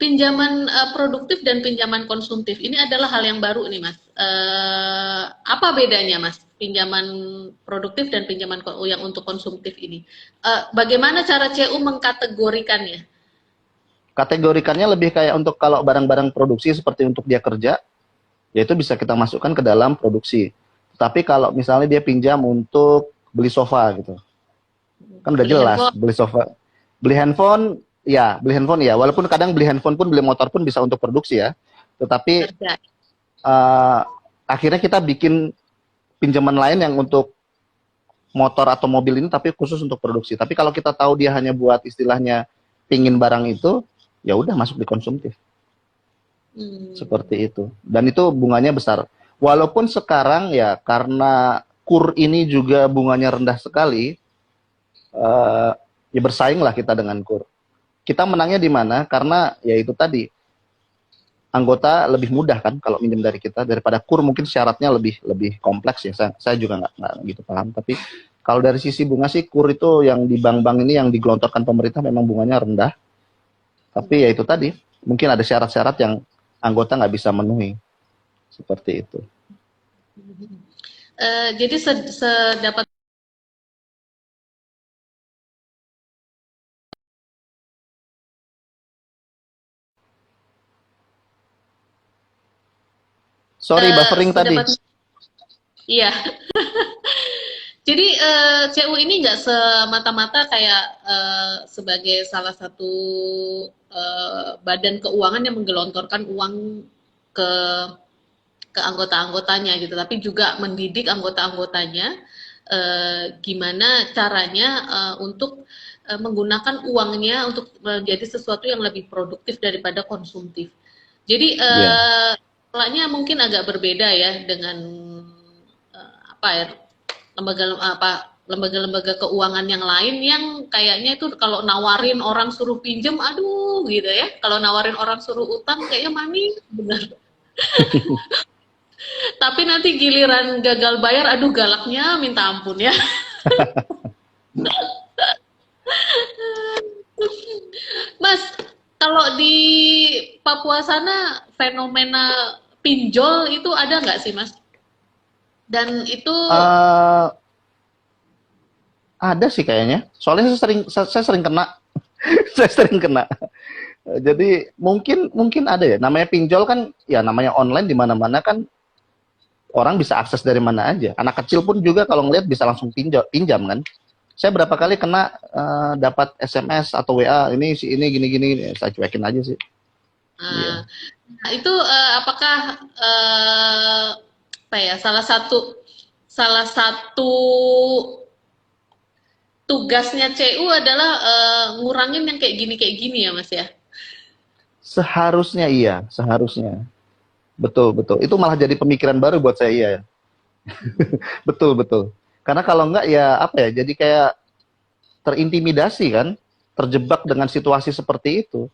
pinjaman produktif dan pinjaman konsumtif ini adalah hal yang baru nih, Mas. Apa bedanya, Mas? Pinjaman produktif dan pinjaman yang untuk konsumtif ini. Bagaimana cara CU mengkategorikannya? Kategorikannya lebih kayak untuk kalau barang-barang produksi seperti untuk dia kerja, ya itu bisa kita masukkan ke dalam produksi. Tapi kalau misalnya dia pinjam untuk beli sofa gitu, kan udah Beli jelas handphone, beli sofa. Beli handphone ya. Walaupun kadang beli handphone pun, beli motor pun bisa untuk produksi ya. Tetapi kerja. uh, akhirnya kita bikin pinjaman lain yang untuk motor atau mobil ini tapi khusus untuk produksi. Tapi kalau kita tahu dia hanya buat istilahnya pingin barang itu, ya udah masuk di konsumtif. Hmm. Seperti itu. Dan itu bunganya besar. Walaupun sekarang ya karena KUR ini juga bunganya rendah sekali, uh, ya bersaing lah kita dengan KUR. Kita menangnya di mana? Karena ya itu tadi, anggota lebih mudah kan kalau minjem dari kita daripada KUR, mungkin syaratnya lebih lebih kompleks ya. Saya juga nggak gitu paham. Tapi kalau dari sisi bunga sih KUR itu yang di bank-bank ini yang digelontorkan pemerintah memang bunganya rendah. Tapi ya itu tadi, mungkin ada syarat-syarat yang anggota nggak bisa memenuhi. Seperti itu. Jadi sedapat Sorry, buffering tadi. sedapat iya. Jadi CU ini nggak semata-mata kayak sebagai salah satu badan keuangan yang menggelontorkan uang ke anggota-anggotanya gitu, tapi juga mendidik anggota-anggotanya gimana caranya untuk menggunakan uangnya untuk menjadi sesuatu yang lebih produktif daripada konsumtif. Jadi Iya. polanya mungkin agak berbeda ya dengan apa ya, lembaga-lembaga keuangan yang lain yang kayaknya itu kalau nawarin orang suruh pinjem, aduh gitu ya. Kalau nawarin orang suruh utang kayaknya manis bener. Tapi nanti giliran gagal bayar, aduh galaknya minta ampun ya. Mas, kalau di Papua sana fenomena pinjol itu ada nggak sih, Mas? Dan itu Uh, ada sih kayaknya. Soalnya saya sering kena. Saya sering kena. Jadi mungkin ada ya. Namanya pinjol kan ya namanya online di mana-mana kan orang bisa akses dari mana aja. Anak kecil pun juga kalau ngelihat bisa langsung pinjam kan. Saya berapa kali kena dapat SMS atau WA ini si ini gini-gini, saya cuekin aja sih. uh, Iya. nah, itu apakah apa ya salah satu tugasnya CU adalah ngurangin yang kayak gini ya, Mas ya? Seharusnya iya, seharusnya. Betul, betul. Itu malah jadi pemikiran baru buat saya iya. Betul, betul. Karena kalau enggak ya apa ya, jadi kayak terintimidasi kan, terjebak dengan situasi seperti itu.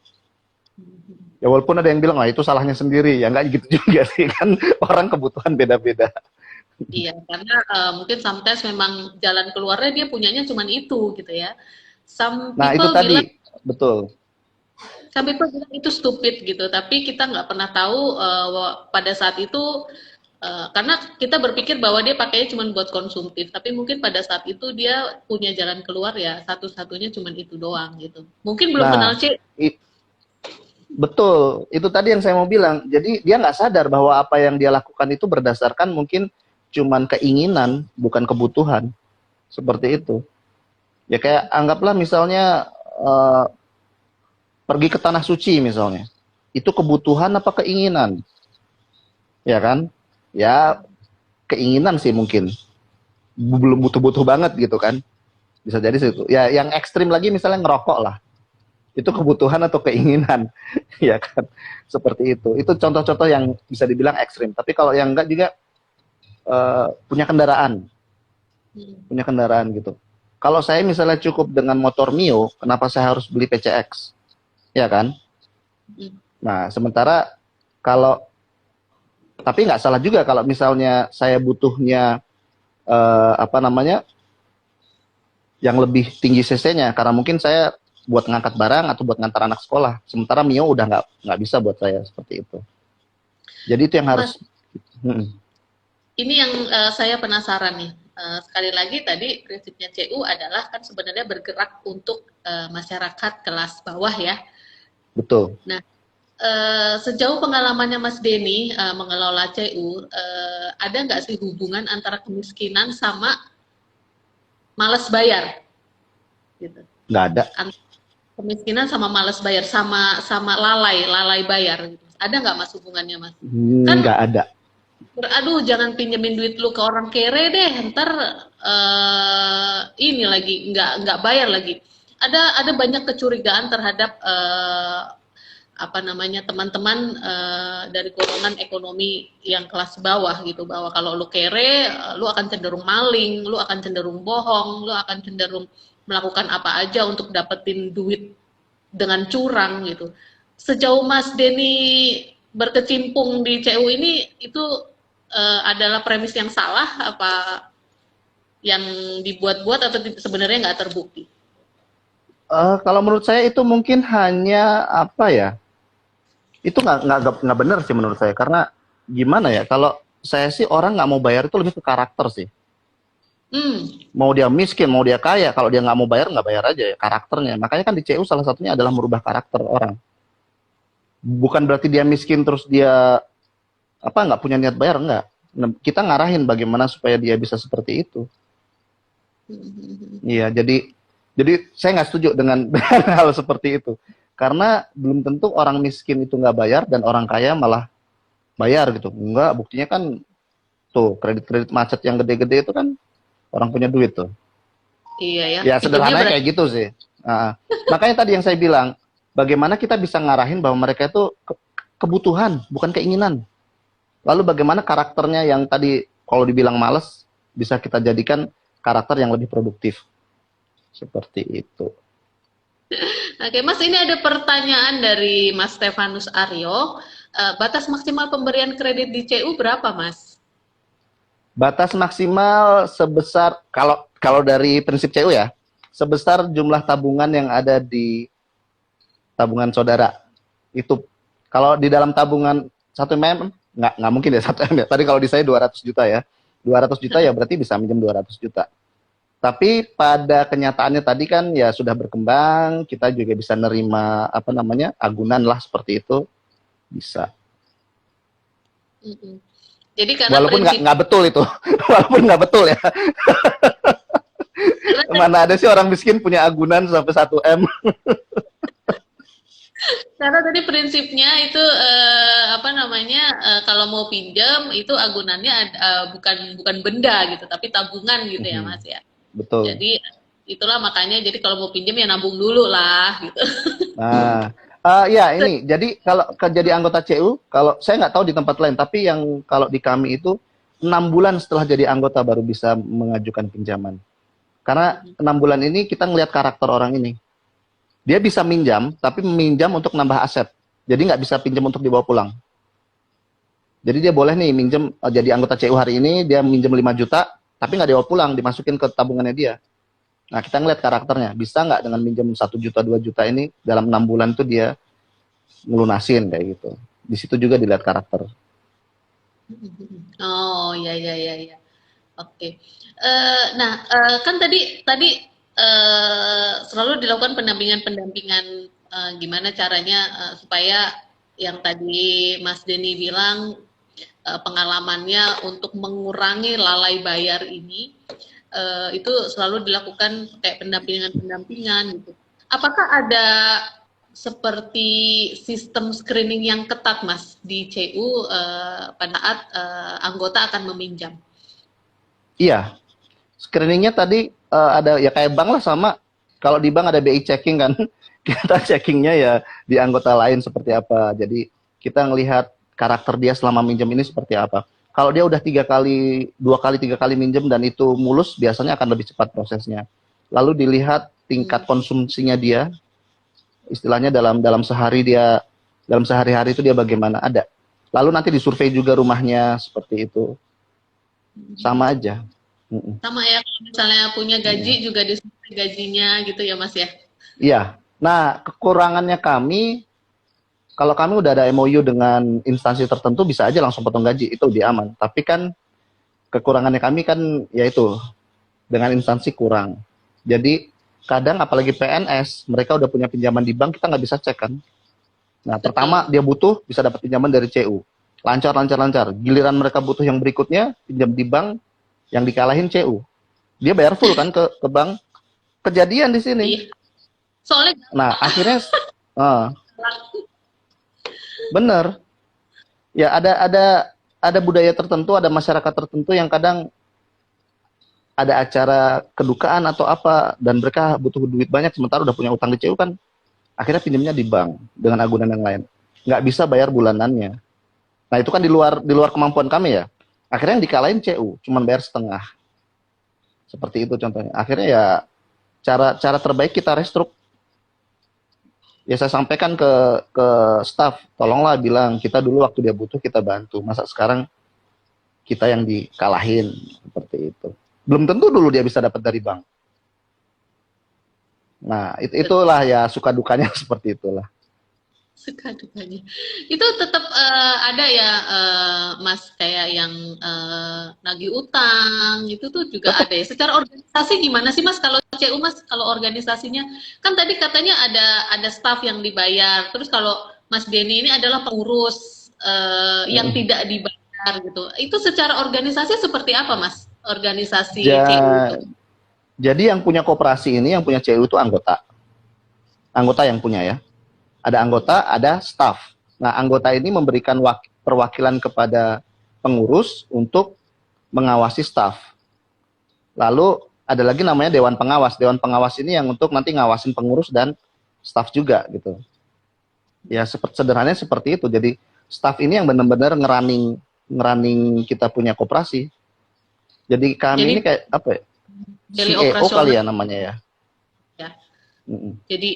Ya walaupun ada yang bilang, itu salahnya sendiri. Ya enggak gitu juga sih kan, orang kebutuhan beda-beda. Iya, karena mungkin sometimes memang jalan keluarnya dia punyanya cuman itu gitu ya. Some Nah itu people tadi, bilang betul. itu stupid gitu, tapi kita nggak pernah tahu pada saat itu karena kita berpikir bahwa dia pakainya cuma buat konsumtif, tapi mungkin pada saat itu dia punya jalan keluar ya satu-satunya cuman itu doang gitu. Mungkin belum kenal Nah, C. betul. Itu tadi yang saya mau bilang. Jadi dia nggak sadar bahwa apa yang dia lakukan itu berdasarkan mungkin cuman keinginan, bukan kebutuhan. Seperti itu. Ya kayak anggaplah misalnya eh, pergi ke tanah suci misalnya. Itu kebutuhan apa keinginan? Ya kan? Ya keinginan sih mungkin. Belum butuh-butuh banget gitu kan. Bisa jadi situ. Ya yang ekstrim lagi misalnya ngerokok lah. Itu kebutuhan atau keinginan. Ya kan? Seperti itu contoh-contoh yang bisa dibilang ekstrim. Tapi kalau yang enggak juga punya kendaraan gitu. Kalau saya misalnya cukup dengan motor Mio, kenapa saya harus beli PCX? Ya kan? Mm. Nah, sementara kalau, tapi nggak salah juga kalau misalnya saya butuhnya apa namanya, yang lebih tinggi cc-nya, karena mungkin saya buat ngangkat barang atau buat ngantar anak sekolah. Sementara Mio udah nggak bisa buat saya seperti itu. Jadi itu yang Mas, harus. Hmm, ini yang saya penasaran nih. Sekali lagi tadi prinsipnya CU adalah kan sebenarnya bergerak untuk masyarakat kelas bawah ya. betul. Nah, sejauh pengalamannya Mas Denny mengelola CU, ada nggak sih hubungan antara kemiskinan sama malas bayar? Gitu. Nggak ada. Kemiskinan sama malas bayar, sama sama lalai bayar. Gitu. Ada nggak Mas hubungannya Mas? Kan, Nggak ada. aduh jangan pinjemin duit lu ke orang kere deh, ntar ini lagi nggak bayar lagi. Ada banyak kecurigaan terhadap apa namanya teman-teman dari golongan ekonomi yang kelas bawah gitu, bahwa kalau lu kere lu akan cenderung maling, lu akan cenderung bohong, lu akan cenderung melakukan apa aja untuk dapetin duit dengan curang gitu. Sejauh Mas Denny berkecimpung di CU ini, itu adalah premis yang salah apa yang dibuat-buat atau sebenarnya nggak terbukti? Kalau menurut saya itu mungkin hanya apa ya? Itu nggak benar sih menurut saya, karena gimana ya? Kalau saya sih orang nggak mau bayar itu lebih ke karakter sih. Hmm. Mau dia miskin, mau dia kaya, kalau dia nggak mau bayar, nggak bayar aja ya, karakternya. Makanya kan di CU salah satunya adalah merubah karakter orang. Bukan berarti dia miskin terus dia apa nggak punya niat bayar, enggak. Nah, kita ngarahin bagaimana supaya dia bisa seperti itu. Iya, jadi saya nggak setuju dengan, dengan hal seperti itu. Karena belum tentu orang miskin itu nggak bayar dan orang kaya malah bayar gitu. Enggak, buktinya kan tuh kredit-kredit macet yang gede-gede itu kan orang punya duit tuh. Iya ya, Ya pinjamnya sederhananya berarti. kayak gitu sih. Nah, makanya tadi yang saya bilang, bagaimana kita bisa ngarahin bahwa mereka itu kebutuhan, bukan keinginan. Lalu bagaimana karakternya yang tadi kalau dibilang males, bisa kita jadikan karakter yang lebih produktif. Seperti itu. Oke, Mas, ini ada pertanyaan dari Mas Stefanus Aryo. Batas maksimal pemberian kredit di CU berapa, Mas? Batas maksimal sebesar, kalau dari prinsip CU ya, sebesar jumlah tabungan yang ada di tabungan saudara. Itu kalau di dalam tabungan 1 M, nggak mungkin ya 1 M ya. Tadi kalau di saya 200 juta ya. 200 juta ya berarti bisa minjem 200 juta. Tapi pada kenyataannya tadi kan ya sudah berkembang, kita juga bisa nerima apa namanya agunan lah seperti itu, bisa. Mm-mm. Jadi karena Walaupun prinsip, nggak betul itu, walaupun nggak betul ya. karena, Mana ada sih orang miskin punya agunan sampai 1 M? karena tadi prinsipnya itu apa namanya kalau mau pinjam itu agunannya bukan bukan benda gitu, tapi tabungan gitu ya, Mas ya. Betul. Jadi itulah makanya jadi kalau mau pinjam ya nabung dulu lah gitu. Nah, ya ini. Jadi kalau jadi anggota CU, kalau saya nggak tahu di tempat lain, tapi yang kalau di kami itu 6 bulan setelah jadi anggota baru bisa mengajukan pinjaman. Karena 6 bulan ini kita ngelihat karakter orang ini. Dia bisa minjam, tapi meminjam untuk nambah aset. Jadi nggak bisa pinjam untuk dibawa pulang. Jadi dia boleh nih minjem jadi anggota CU hari ini, dia minjem 5 juta, tapi nggak dibawa pulang, dimasukin ke tabungannya dia. Nah, kita ngeliat karakternya. Bisa nggak dengan minjem 1 juta, 2 juta ini, dalam 6 bulan tuh dia ngelunasin kayak gitu. Di situ juga dilihat karakter. Oh, ya ya ya ya. Oke. Nah, kan tadi tadi selalu dilakukan pendampingan-pendampingan gimana caranya supaya yang tadi Mas Denny bilang pengalamannya untuk mengurangi lalai bayar ini itu selalu dilakukan kayak pendampingan-pendampingan gitu. Apakah ada seperti sistem screening yang ketat, Mas, di CU pada saat anggota akan meminjam? Iya, screeningnya tadi ada ya kayak bank lah sama. Kalau di bank ada BI checking kan, kita checkingnya ya di anggota lain seperti apa. Jadi kita ngelihat karakter dia selama minjem ini seperti apa. Kalau dia udah 3 kali, 2 kali, 3 kali minjem dan itu mulus, biasanya akan lebih cepat prosesnya. lalu dilihat tingkat konsumsinya dia, istilahnya dalam sehari-hari itu dia bagaimana, ada. Lalu nanti disurvei juga rumahnya seperti itu, sama aja. Sama ya, kalau misalnya punya gaji juga disurvei gajinya gitu ya Mas ya. Iya. Nah, kekurangannya kami, kalau kami udah ada MOU dengan instansi tertentu bisa aja langsung potong gaji, itu lebih aman. Tapi kan kekurangannya kami kan yaitu dengan instansi kurang. Jadi kadang apalagi PNS, mereka udah punya pinjaman di bank, kita nggak bisa cek kan. Nah, pertama Betul. dia butuh bisa dapat pinjaman dari CU. Lancar, lancar, lancar. Giliran mereka butuh yang berikutnya, pinjam di bank, yang dikalahin CU. Dia bayar full kan ke bank. Kejadian di sini. Iya. Soalnya Nah, akhirnya bener. Ya ada budaya tertentu, ada masyarakat tertentu yang kadang ada acara kedukaan atau apa dan mereka butuh duit banyak sementara udah punya utang di CU kan, akhirnya pinjamnya di bank dengan agunan yang lain, nggak bisa bayar bulanannya. Nah itu kan di luar kemampuan kami ya, akhirnya yang dikalahin CU cuman bayar setengah, seperti itu contohnya. Akhirnya ya cara terbaik kita restruk. Ya saya sampaikan ke staff, tolonglah bilang kita dulu waktu dia butuh kita bantu, masa sekarang kita yang dikalahin, seperti itu. Belum tentu dulu dia bisa dapat dari bank. Nah, itulah ya suka dukanya seperti itulah. suka dukanya. Itu tetap ada ya Mas kayak yang nagih utang itu tuh juga Tetap ada ya. Secara organisasi gimana sih Mas kalau CU Mas kalau organisasinya kan tadi katanya ada staff yang dibayar. Terus kalau Mas Denny ini adalah pengurus yang tidak dibayar gitu. Itu secara organisasi seperti apa Mas? Organisasi CU itu. ja, jadi yang punya koperasi ini, yang punya CU itu anggota. Anggota yang punya ya. Ada anggota, ada staff. Nah, anggota ini memberikan perwakilan kepada pengurus untuk mengawasi staff. Lalu ada lagi namanya Dewan Pengawas. Dewan Pengawas ini yang untuk nanti ngawasin pengurus dan staff juga gitu. Ya sederhananya seperti itu. Jadi staff ini yang benar-benar ngerunning kita punya koperasi. Jadi kami Jadi ini kayak apa ya? daily CEO kali operasional ya namanya ya. ya. Jadi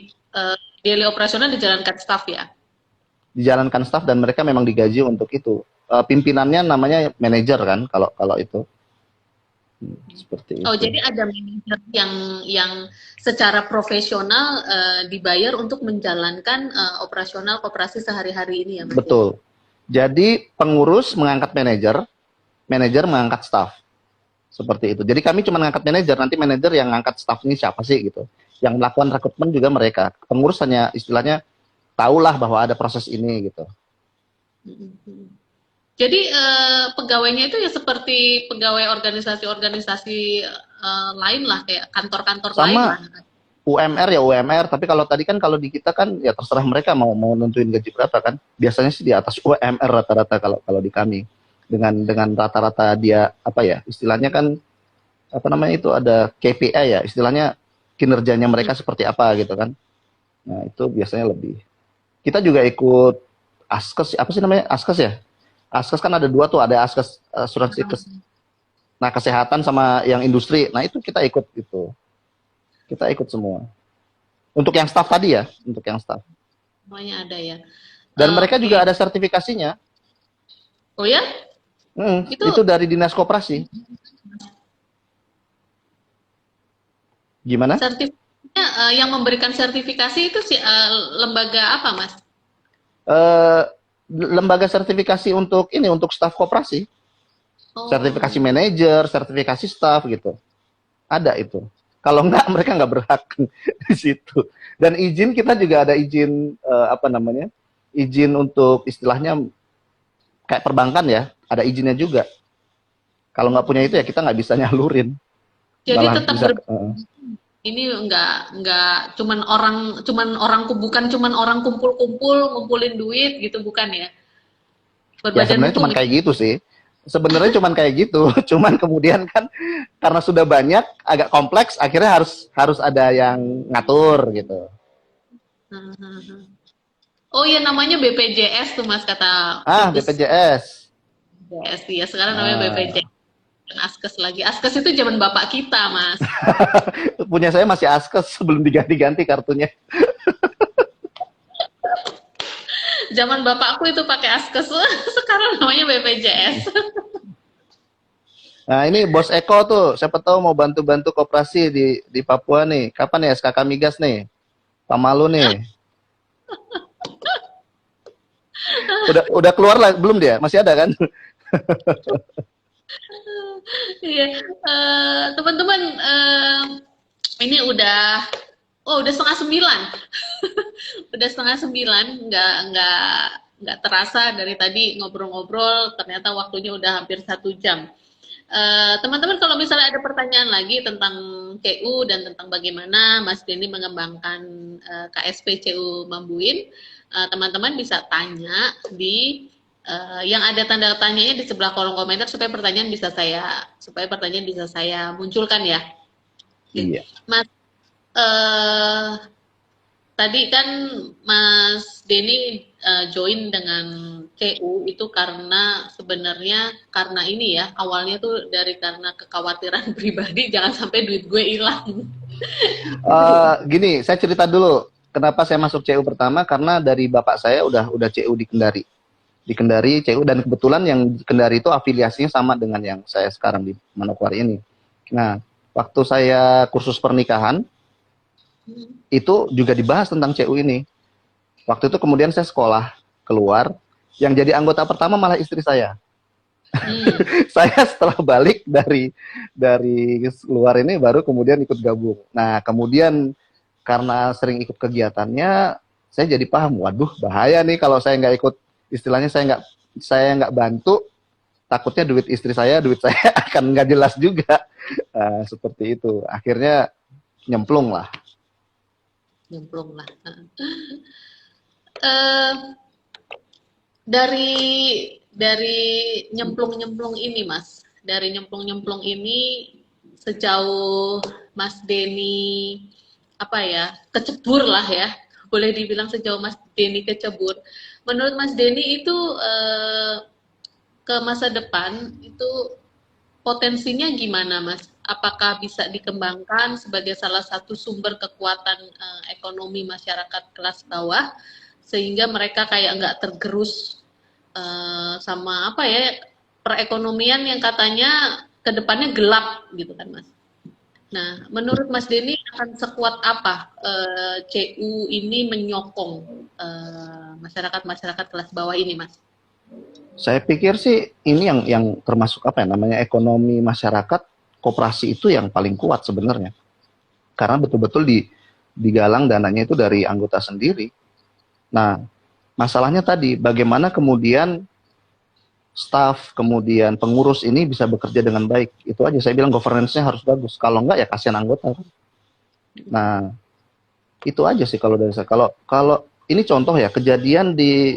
daily operasional dijalankan staff ya. Dijalankan staff dan mereka memang digaji untuk itu. Pimpinannya namanya manajer kan kalau itu. Seperti Oh, itu. jadi ada manajer yang secara profesional dibayar untuk menjalankan operasional koperasi sehari-hari ini ya, Mas ya? Betul. Jadi pengurus mengangkat manajer, manajer mengangkat staff. Seperti itu. Jadi kami cuma ngangkat manajer, nanti manajer yang ngangkat staff ini siapa sih gitu. Yang melakukan rekrutmen juga mereka. Pengurus hanya istilahnya tahulah bahwa ada proses ini gitu. Jadi pegawainya itu ya seperti pegawai organisasi-organisasi lain lah, kayak kantor-kantor lain Sama lah. UMR ya UMR, tapi kalau tadi kan kalau di kita kan ya terserah mereka mau nentuin gaji berapa kan. Biasanya sih di atas UMR rata-rata kalau di kami. Dengan rata-rata dia apa ya? Istilahnya kan apa namanya itu ada KPI ya, istilahnya kinerjanya mereka seperti apa gitu kan. Nah, itu biasanya lebih. Kita juga ikut Askes, apa sih namanya? Askes ya? Askes kan ada dua tuh, ada Askes asuransi nah kesehatan sama yang industri. Nah, itu kita ikut itu. Kita ikut semua. Untuk yang staff tadi ya, untuk yang staff. Semuanya ada ya. Dan mereka Oke. juga ada sertifikasinya. Oh ya? Itu dari Dinas Koperasi. Gimana? Sertifikatnya yang memberikan sertifikasi itu lembaga apa, Mas? Lembaga sertifikasi untuk ini untuk staf koperasi. Oh. Sertifikasi manajer, sertifikasi staff gitu. Ada itu. Kalau enggak mereka enggak berhak di situ. Dan izin kita juga ada izin apa namanya? Izin untuk istilahnya kayak perbankan ya, ada izinnya juga. Kalau nggak punya itu ya kita nggak bisa nyalurin. Jadi Malah tetap bisa, ini enggak cuman orang bukan cuman orang kumpul-kumpul ngumpulin duit gitu bukan ya? ya Berbadan sebenarnya hukum. cuman kayak gitu sih. Sebenarnya cuman kayak gitu, cuman kemudian kan karena sudah banyak agak kompleks, akhirnya harus ada yang ngatur gitu. Oh ya namanya BPJS tuh Mas kata Ah, Pupus. BPJS. BPJS ya sekarang namanya Ah, BPJS. Askes lagi. Askes itu zaman bapak kita, Mas. Punya saya masih Askes sebelum diganti-ganti kartunya. Zaman bapakku itu pakai Askes. Sekarang namanya BPJS. Nah, ini Bos Eko tuh, siapa tahu mau bantu-bantu koperasi di Papua nih. Kapan ya SKK Migas nih? Pamalu nih. Udah keluar lah belum dia? Masih ada kan? Iya, teman-teman, ini udah 8:30. Udah 8:30, nggak terasa dari tadi ngobrol-ngobrol, ternyata waktunya udah hampir 1 jam. Teman-teman, kalau misalnya ada pertanyaan lagi tentang CU dan tentang bagaimana Mas Denny mengembangkan KSP CU Mambuin, teman-teman bisa tanya di yang ada tanda tanyanya di sebelah kolom komentar supaya pertanyaan bisa saya munculkan ya. Iya. Mas, tadi kan Mas Denny join dengan CU itu karena sebenarnya karena ini ya, awalnya tuh karena kekhawatiran pribadi jangan sampai duit gue hilang. Gini, saya cerita dulu kenapa saya masuk CU pertama, karena dari bapak saya udah CU di Kendari. Di Kendari CU, dan kebetulan yang di Kendari itu afiliasinya sama dengan yang saya sekarang di Manokwari ini. Nah, waktu saya kursus pernikahan itu juga dibahas tentang CU ini. Waktu itu kemudian saya sekolah keluar, yang jadi anggota pertama malah istri saya. Saya setelah balik dari luar ini baru kemudian ikut gabung. Nah, kemudian karena sering ikut kegiatannya, saya jadi paham, waduh bahaya nih kalau saya nggak ikut, istilahnya saya nggak bantu, takutnya duit istri saya, duit saya akan nggak jelas juga. Seperti itu. Akhirnya nyemplung lah. Dari nyemplung ini, Mas, dari nyemplung ini sejauh Mas Denny kecebur lah ya, boleh dibilang sejauh Mas Denny kecebur. Menurut Mas Denny itu ke masa depan itu potensinya gimana, Mas? Apakah bisa dikembangkan sebagai salah satu sumber kekuatan ekonomi masyarakat kelas bawah sehingga mereka kayak nggak tergerus sama perekonomian yang katanya kedepannya gelap gitu kan, Mas? Nah, menurut Mas Denny akan sekuat apa CU ini menyokong masyarakat kelas bawah ini, Mas? Saya pikir sih ini yang termasuk ekonomi masyarakat, koperasi itu yang paling kuat sebenarnya. Karena betul-betul digalang dananya itu dari anggota sendiri. Nah, masalahnya tadi bagaimana kemudian staf, kemudian pengurus ini bisa bekerja dengan baik. Itu aja saya bilang, governance-nya harus bagus. Kalau enggak ya kasihan anggota. Nah, itu aja sih kalau dari saya. Kalau ini contoh ya, kejadian di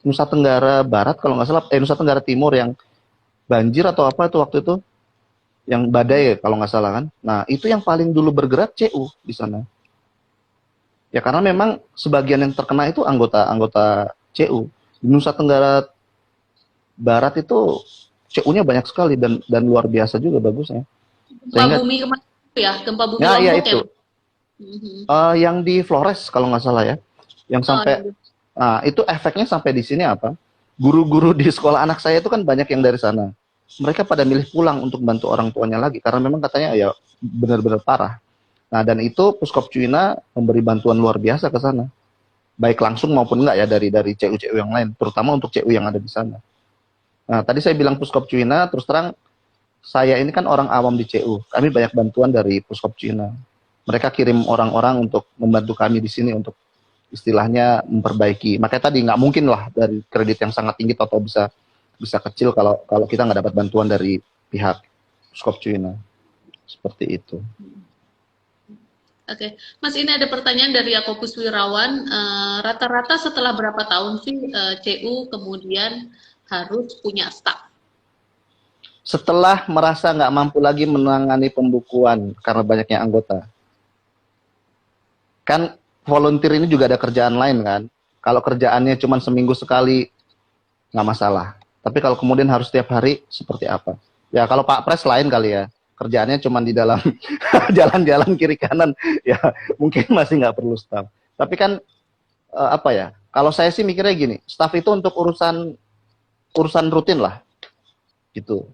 Nusa Tenggara Barat kalau nggak salah, Nusa Tenggara Timur yang banjir atau apa itu waktu itu, yang badai kalau nggak salah kan. Nah, itu yang paling dulu bergerak CU di sana. Ya karena memang sebagian yang terkena itu anggota CU. Di Nusa Tenggara Barat itu CU-nya banyak sekali dan luar biasa juga bagusnya. Gempa bumi kemarin ya, gempa bumi Lombok ya, itu. Yang di Flores kalau nggak salah ya, yang sampai itu efeknya sampai di sini apa? Guru-guru di sekolah anak saya itu kan banyak yang dari sana. Mereka pada milih pulang untuk bantu orang tuanya lagi karena memang katanya ya benar-benar parah. Nah, dan itu Puskop Cuina memberi bantuan luar biasa ke sana. Baik langsung maupun enggak ya dari CU-CU yang lain, terutama untuk CU yang ada di sana. Nah, tadi saya bilang Puskop Cuina, terus terang saya ini kan orang awam di CU. Kami banyak bantuan dari Puskop Cuina. Mereka kirim orang-orang untuk membantu kami di sini untuk istilahnya memperbaiki. Makanya tadi nggak mungkin lah dari kredit yang sangat tinggi atau bisa kecil kalau kita nggak dapat bantuan dari pihak Puskop Cuina. Seperti itu. Oke, Mas, ini ada pertanyaan dari Yakobus Wirawan. Rata-rata setelah berapa tahun sih CU kemudian harus punya staff? Setelah merasa nggak mampu lagi menangani pembukuan karena banyaknya anggota. Kan volunteer ini juga ada kerjaan lain kan. Kalau kerjaannya cuma seminggu sekali, nggak masalah. Tapi kalau kemudian harus setiap hari, seperti apa? Ya kalau Pak Pres lain kali ya, kerjaannya cuma di dalam jalan-jalan kiri kanan, ya mungkin masih nggak perlu staff. Tapi kan apa ya? Kalau saya sih mikirnya gini, staff itu untuk urusan urusan rutin lah, gitu.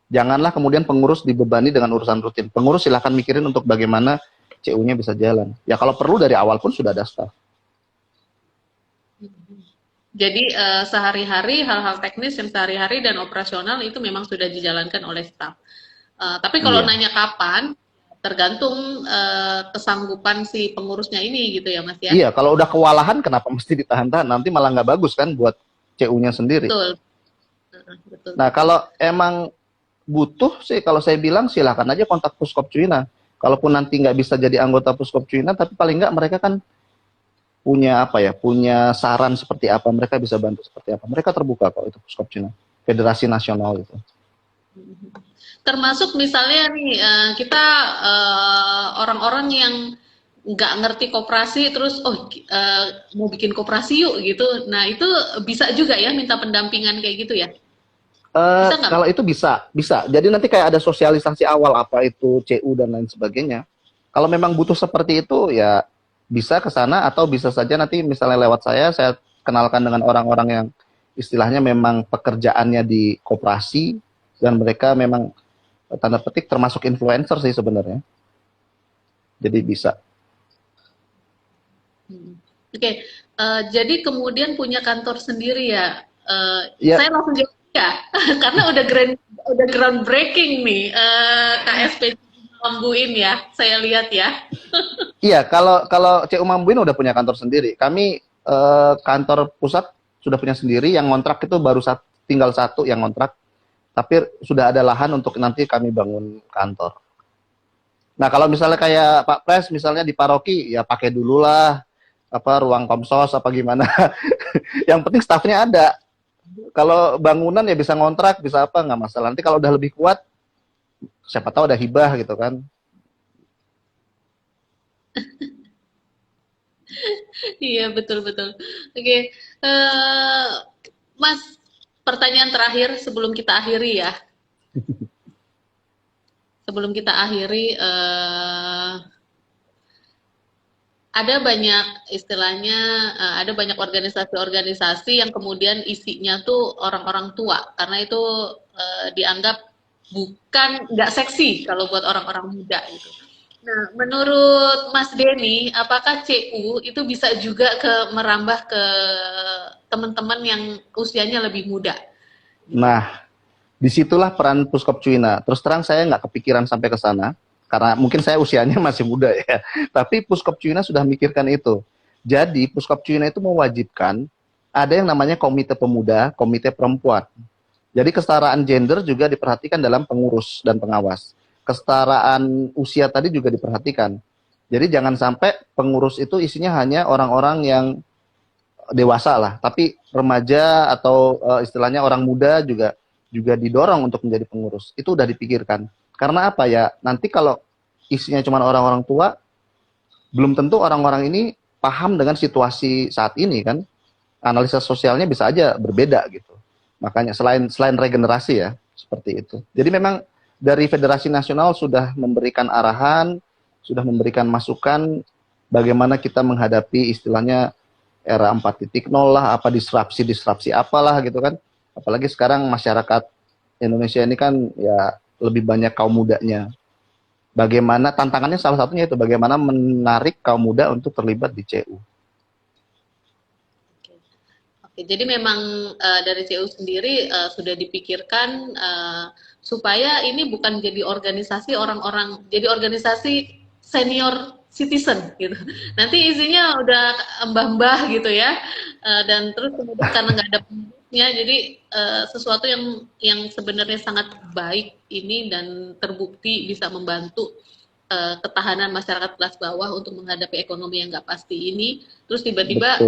Janganlah kemudian pengurus dibebani dengan urusan rutin. Pengurus silahkan mikirin untuk bagaimana CU-nya bisa jalan. Ya kalau perlu dari awal pun sudah ada staff. Jadi sehari-hari hal-hal teknis yang sehari-hari dan operasional itu memang sudah dijalankan oleh staf. Tapi kalau Iya. nanya kapan, tergantung kesanggupan si pengurusnya ini gitu ya Mas ya. Iya, kalau udah kewalahan kenapa mesti ditahan-tahan? Nanti malah nggak bagus kan buat CU-nya sendiri. Betul, betul. Nah, kalau emang butuh sih, kalau saya bilang silahkan aja kontak Puskop Cuina. Kalaupun nanti nggak bisa jadi anggota Puskop Cuina, tapi paling nggak mereka kan punya apa ya, punya saran seperti apa, mereka bisa bantu seperti apa. Mereka terbuka kok itu Puskop Cuina, Federasi Nasional itu. Termasuk misalnya nih kita orang-orang yang nggak ngerti koperasi terus mau bikin koperasi yuk gitu. Nah itu bisa juga ya minta pendampingan kayak gitu ya? Bisa nggak? Kalau itu bisa, bisa. Jadi nanti kayak ada sosialisasi awal apa itu CU dan lain sebagainya. Kalau memang butuh seperti itu ya bisa ke sana atau bisa saja nanti misalnya lewat saya kenalkan dengan orang-orang yang istilahnya memang pekerjaannya di koperasi dan mereka memang tanda petik termasuk influencer sih sebenarnya. Jadi bisa. Oke, jadi kemudian punya kantor sendiri ya. Ya, Saya langsung jawab ya, karena udah groundbreaking nih KSP Mambuin ya, saya lihat ya. iya, kalau kalau CU Mambuin udah punya kantor sendiri. Kami kantor pusat sudah punya sendiri, yang ngontrak itu baru tinggal satu yang ngontrak. Tapi sudah ada lahan untuk nanti kami bangun kantor. Nah, kalau misalnya kayak Pak Pres misalnya di paroki, ya pakai dulu lah apa ruang komsos apa gimana. Yang penting stafnya ada. Kalau bangunan ya bisa ngontrak, bisa apa nggak masalah. Nanti kalau udah lebih kuat, siapa tahu ada hibah gitu kan. Iya betul betul. Oke, eh, Mas, pertanyaan terakhir sebelum kita akhiri ya. Sebelum kita akhiri, ada banyak istilahnya, ada banyak organisasi-organisasi yang kemudian isinya tuh orang-orang tua, karena itu dianggap bukan nggak seksi kalau buat orang-orang muda gitu. Nah, menurut Mas Denny, apakah CU itu bisa juga merambah ke teman-teman yang usianya lebih muda? Gitu. Nah, disitulah peran Puskop Cuina. Terus terang saya nggak kepikiran sampai ke sana, karena mungkin saya usianya masih muda ya. Tapi Puskop Cuina sudah mikirkan itu. Jadi Puskop Cuina itu mewajibkan ada yang namanya komite pemuda, komite perempuan. Jadi kesetaraan gender juga diperhatikan dalam pengurus dan pengawas. Kesetaraan usia tadi juga diperhatikan. Jadi jangan sampai pengurus itu isinya hanya orang-orang yang dewasa lah, tapi remaja atau istilahnya orang muda juga didorong untuk menjadi pengurus. Itu udah dipikirkan. Karena apa ya? Nanti kalau isinya cuma orang-orang tua, belum tentu orang-orang ini paham dengan situasi saat ini kan. Analisa sosialnya bisa aja berbeda gitu. Makanya selain regenerasi ya, seperti itu. Jadi memang dari Federasi Nasional sudah memberikan arahan, sudah memberikan masukan bagaimana kita menghadapi istilahnya era 4.0 lah, apa disrupsi apalah gitu kan. Apalagi sekarang masyarakat Indonesia ini kan ya lebih banyak kaum mudanya. Bagaimana tantangannya salah satunya itu bagaimana menarik kaum muda untuk terlibat di CU. Oke, jadi memang dari CU sendiri sudah dipikirkan supaya ini bukan jadi organisasi orang-orang, jadi organisasi senior citizen gitu. Nanti isinya udah mbah-mbah gitu ya, dan terus kemudian karena nggak ada pengurusnya, jadi sesuatu yang sebenarnya sangat baik ini dan terbukti bisa membantu ketahanan masyarakat kelas bawah untuk menghadapi ekonomi yang nggak pasti ini, terus tiba-tiba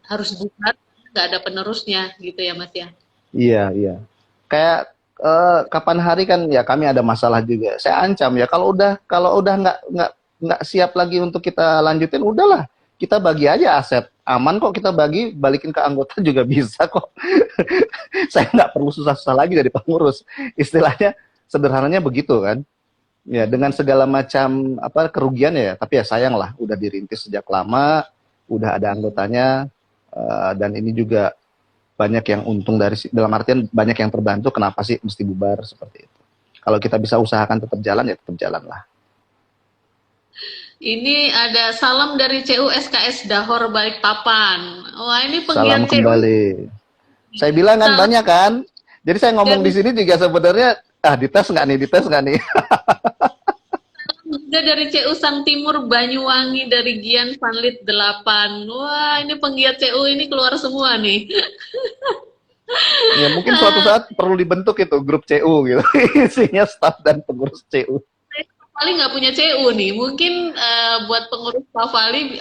harus bubar, nggak ada penerusnya gitu ya Mas ya. Iya, iya. Kayak kapan hari kan ya kami ada masalah juga. Saya ancam ya kalau udah nggak siap lagi untuk kita lanjutin, udahlah kita bagi aja aset. Aman kok kita balikin ke anggota juga bisa kok. Saya nggak perlu susah-susah lagi dari pengurus. Istilahnya sederhananya begitu kan. Ya, dengan segala macam apa kerugian ya, tapi ya sayang lah, udah dirintis sejak lama, udah ada anggotanya, dan ini juga banyak yang untung dalam artian banyak yang terbantu, kenapa sih mesti bubar seperti itu. Kalau kita bisa usahakan tetap jalan ya tetap jalan lah. Ini ada salam dari CU SKS Dahor Balikpapan. Wah, ini Salam penggiat CU. kembali. Saya bilang kan Salam banyak kan. Jadi saya ngomong di dari sini juga sebenarnya dites nggak nih, dites nggak nih. juga dari CU Sang Timur Banyuwangi dari Gian Vanlit 8. Wah, ini penggiat CU ini keluar semua nih. Ya mungkin suatu saat perlu dibentuk itu grup CU gitu. Isinya staf dan pengurus CU. Paling nggak punya CU nih. Mungkin buat pengurus Pavali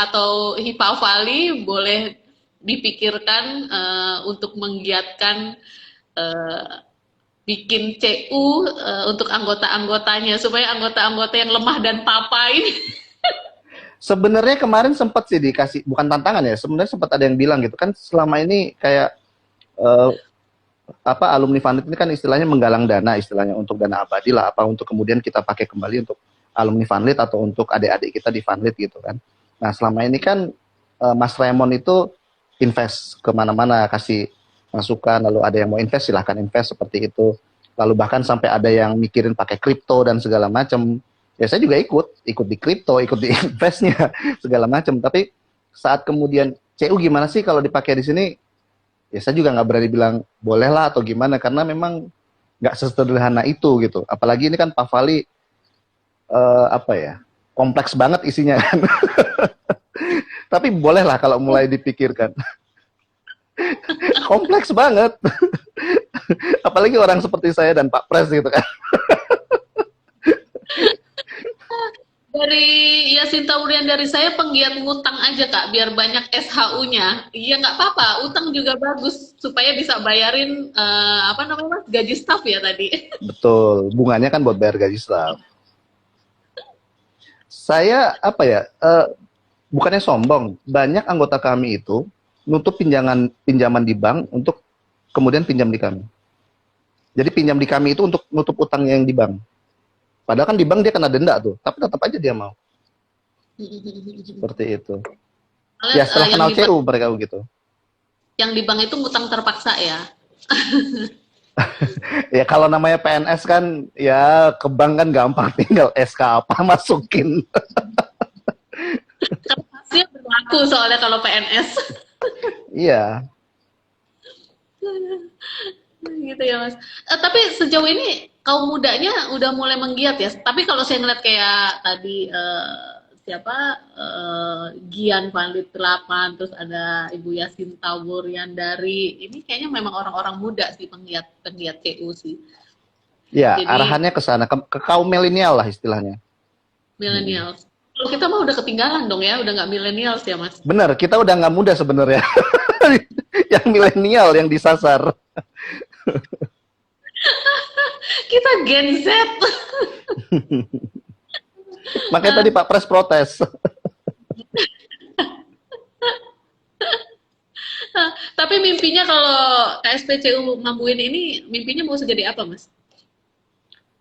atau Hipavali boleh dipikirkan untuk menggiatkan eh, bikin CU untuk anggota-anggotanya supaya anggota-anggota yang lemah dan papa ini. Sebenarnya kemarin sempat sih dikasih, bukan tantangan ya, sebenarnya sempat ada yang bilang gitu kan, selama ini kayak eh, apa alumni Vanlit ini kan istilahnya menggalang dana, istilahnya untuk dana abadi lah, apa untuk kemudian kita pakai kembali untuk alumni Vanlit atau untuk adik-adik kita di Vanlit gitu kan. Nah selama ini kan Mas Raymond itu invest kemana-mana, kasih masukan, lalu ada yang mau invest silahkan invest seperti itu, lalu bahkan sampai ada yang mikirin pakai kripto dan segala macam. Ya saya juga ikut di kripto, ikut di investnya segala macam. Tapi saat kemudian CU gimana sih kalau dipakai di sini, ya saya juga nggak berani bilang boleh lah atau gimana, karena memang nggak sesederhana itu gitu. Apalagi ini kan Pavali apa ya, kompleks banget isinya kan. Tapi boleh lah kalau mulai dipikirkan. Kompleks banget. Apalagi orang seperti saya dan Pak Pres gitu kan. Dari Yasin Taurian dari saya penggiat ngutang aja Kak, biar banyak SHU-nya. Iya nggak apa-apa, utang juga bagus supaya bisa bayarin apa namanya Mas, gaji staff ya tadi. Betul, bunganya kan buat bayar gaji staff. Saya apa ya, bukannya sombong, banyak anggota kami itu nutup pinjaman di bank untuk kemudian pinjam di kami. Jadi pinjam di kami itu untuk nutup utang yang di bank. Padahal kan di bank dia kena denda tuh, tapi tetap aja dia mau. Seperti itu. Soalnya, Ya setelah yang kenal di CU mereka begitu. itu ngutang terpaksa ya. Ya kalau namanya PNS kan ya ke bank kan gampang, tinggal SK apa masukin. Kertasnya berlaku soalnya kalau PNS. Iya. Gitu ya Mas. Tapi sejauh ini kaum mudanya udah mulai menggiat ya. Tapi kalau saya ngeliat kayak tadi siapa Gian Pandit 8, terus ada Ibu Yasin Tawurian dari ini kayaknya memang orang-orang muda sih penggiat CU sih. Ya, Jadi arahannya ke sana, ke kaum milenial lah istilahnya. milenial. Kalau kita mah udah ketinggalan dong ya, udah nggak milenial ya Mas. Bener, kita udah nggak muda sebenarnya. Yang milenial yang disasar. Kita Gen Z. Makanya tadi Pak Pres protes. Tapi mimpinya kalau KSPCU Mambuin ini mimpinya mau jadi apa Mas?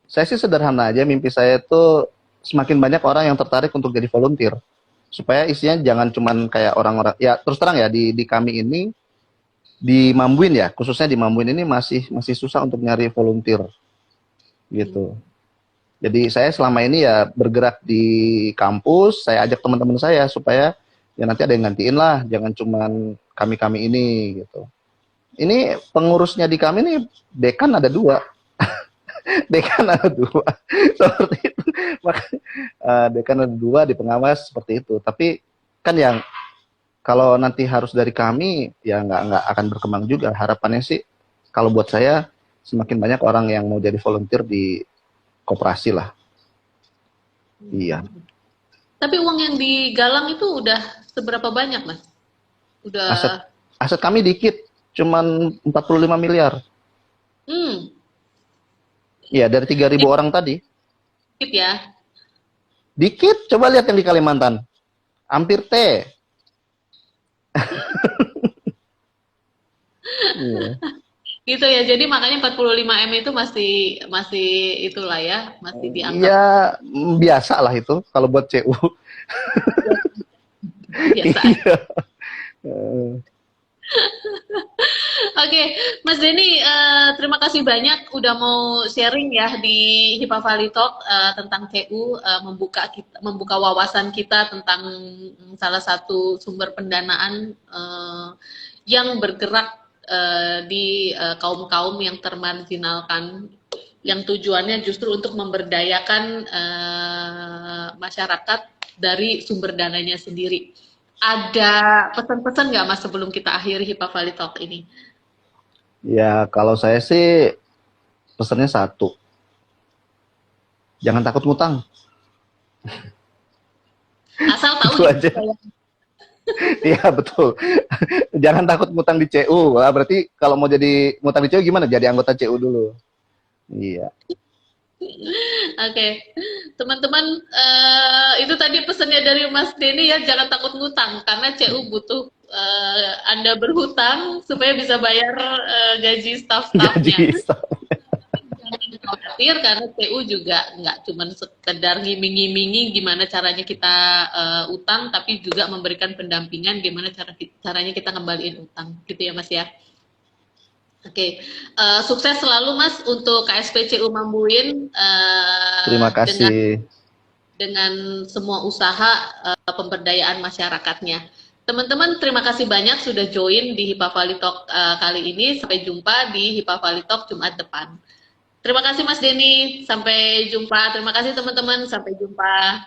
Saya sih sederhana aja, mimpi saya itu semakin banyak orang yang tertarik untuk jadi volunteer. Supaya isinya jangan cuman kayak orang-orang, ya terus terang ya, di kami ini, di Mambuin ya, khususnya di Mambuin ini masih susah untuk nyari volunteer. Gitu. Jadi saya selama ini ya bergerak di kampus, saya ajak teman-teman saya supaya ya nanti ada yang gantiin lah, jangan cuman kami-kami ini gitu. Ini pengurusnya di kami ini dekan ada 2. Dekan ada 2. Seperti itu. Maka, dekan ada 2, di pengawas seperti itu. Tapi kan yang kalau nanti harus dari kami ya nggak akan berkembang juga. Harapannya sih kalau buat saya semakin banyak orang yang mau jadi volunteer di koperasi lah. Iya. Tapi uang yang digalang itu udah seberapa banyak, Mas? Aset Udah, aset kami dikit, cuman 45 miliar. hmm, Iya, dari 3.000 orang tadi. dikit ya. Dikit, coba lihat yang di Kalimantan. Hampir T. Iya. Gitu ya. Jadi makanya 45M itu masih masih itulah ya, masih dianggap Ya biasa lah itu kalau buat CU. biasa aja. Iya. Eh, Oke, Mas Denny, terima kasih banyak udah mau sharing ya di Hipa Valley Talk tentang CU, membuka wawasan kita tentang salah satu sumber pendanaan yang bergerak di kaum-kaum yang termarginalkan, yang tujuannya justru untuk memberdayakan masyarakat dari sumber dananya sendiri. Ada pesan-pesan nggak Mas sebelum kita akhiri Hipa Valley Talk ini? Ya kalau saya sih pesannya satu, jangan takut ngutang. Asal tahu Itu aja. Iya betul. Jangan takut ngutang di CU. Wah, berarti kalau mau jadi ngutang di CU gimana? Jadi anggota CU dulu. Iya. Oke, teman-teman, itu tadi pesannya dari Mas Denny ya, jangan takut ngutang karena CU butuh Anda berhutang supaya bisa bayar gaji Gaji staf-stafnya. staf. Jangan khawatir karena CU juga nggak cuma sekedar ngiming-ngimingi gimana caranya kita utang, tapi juga memberikan pendampingan gimana caranya kita kembaliin utang, gitu ya Mas ya. Oke, sukses selalu Mas untuk KSPCU Mambuin Terima dengan kasih. semua usaha pemberdayaan masyarakatnya. Teman-teman, terima kasih banyak sudah join di Hipa Valley Talk kali ini. Sampai jumpa di Hipa Valley Talk Jumat depan. Terima kasih Mas Denny, sampai jumpa. Terima kasih teman-teman, sampai jumpa.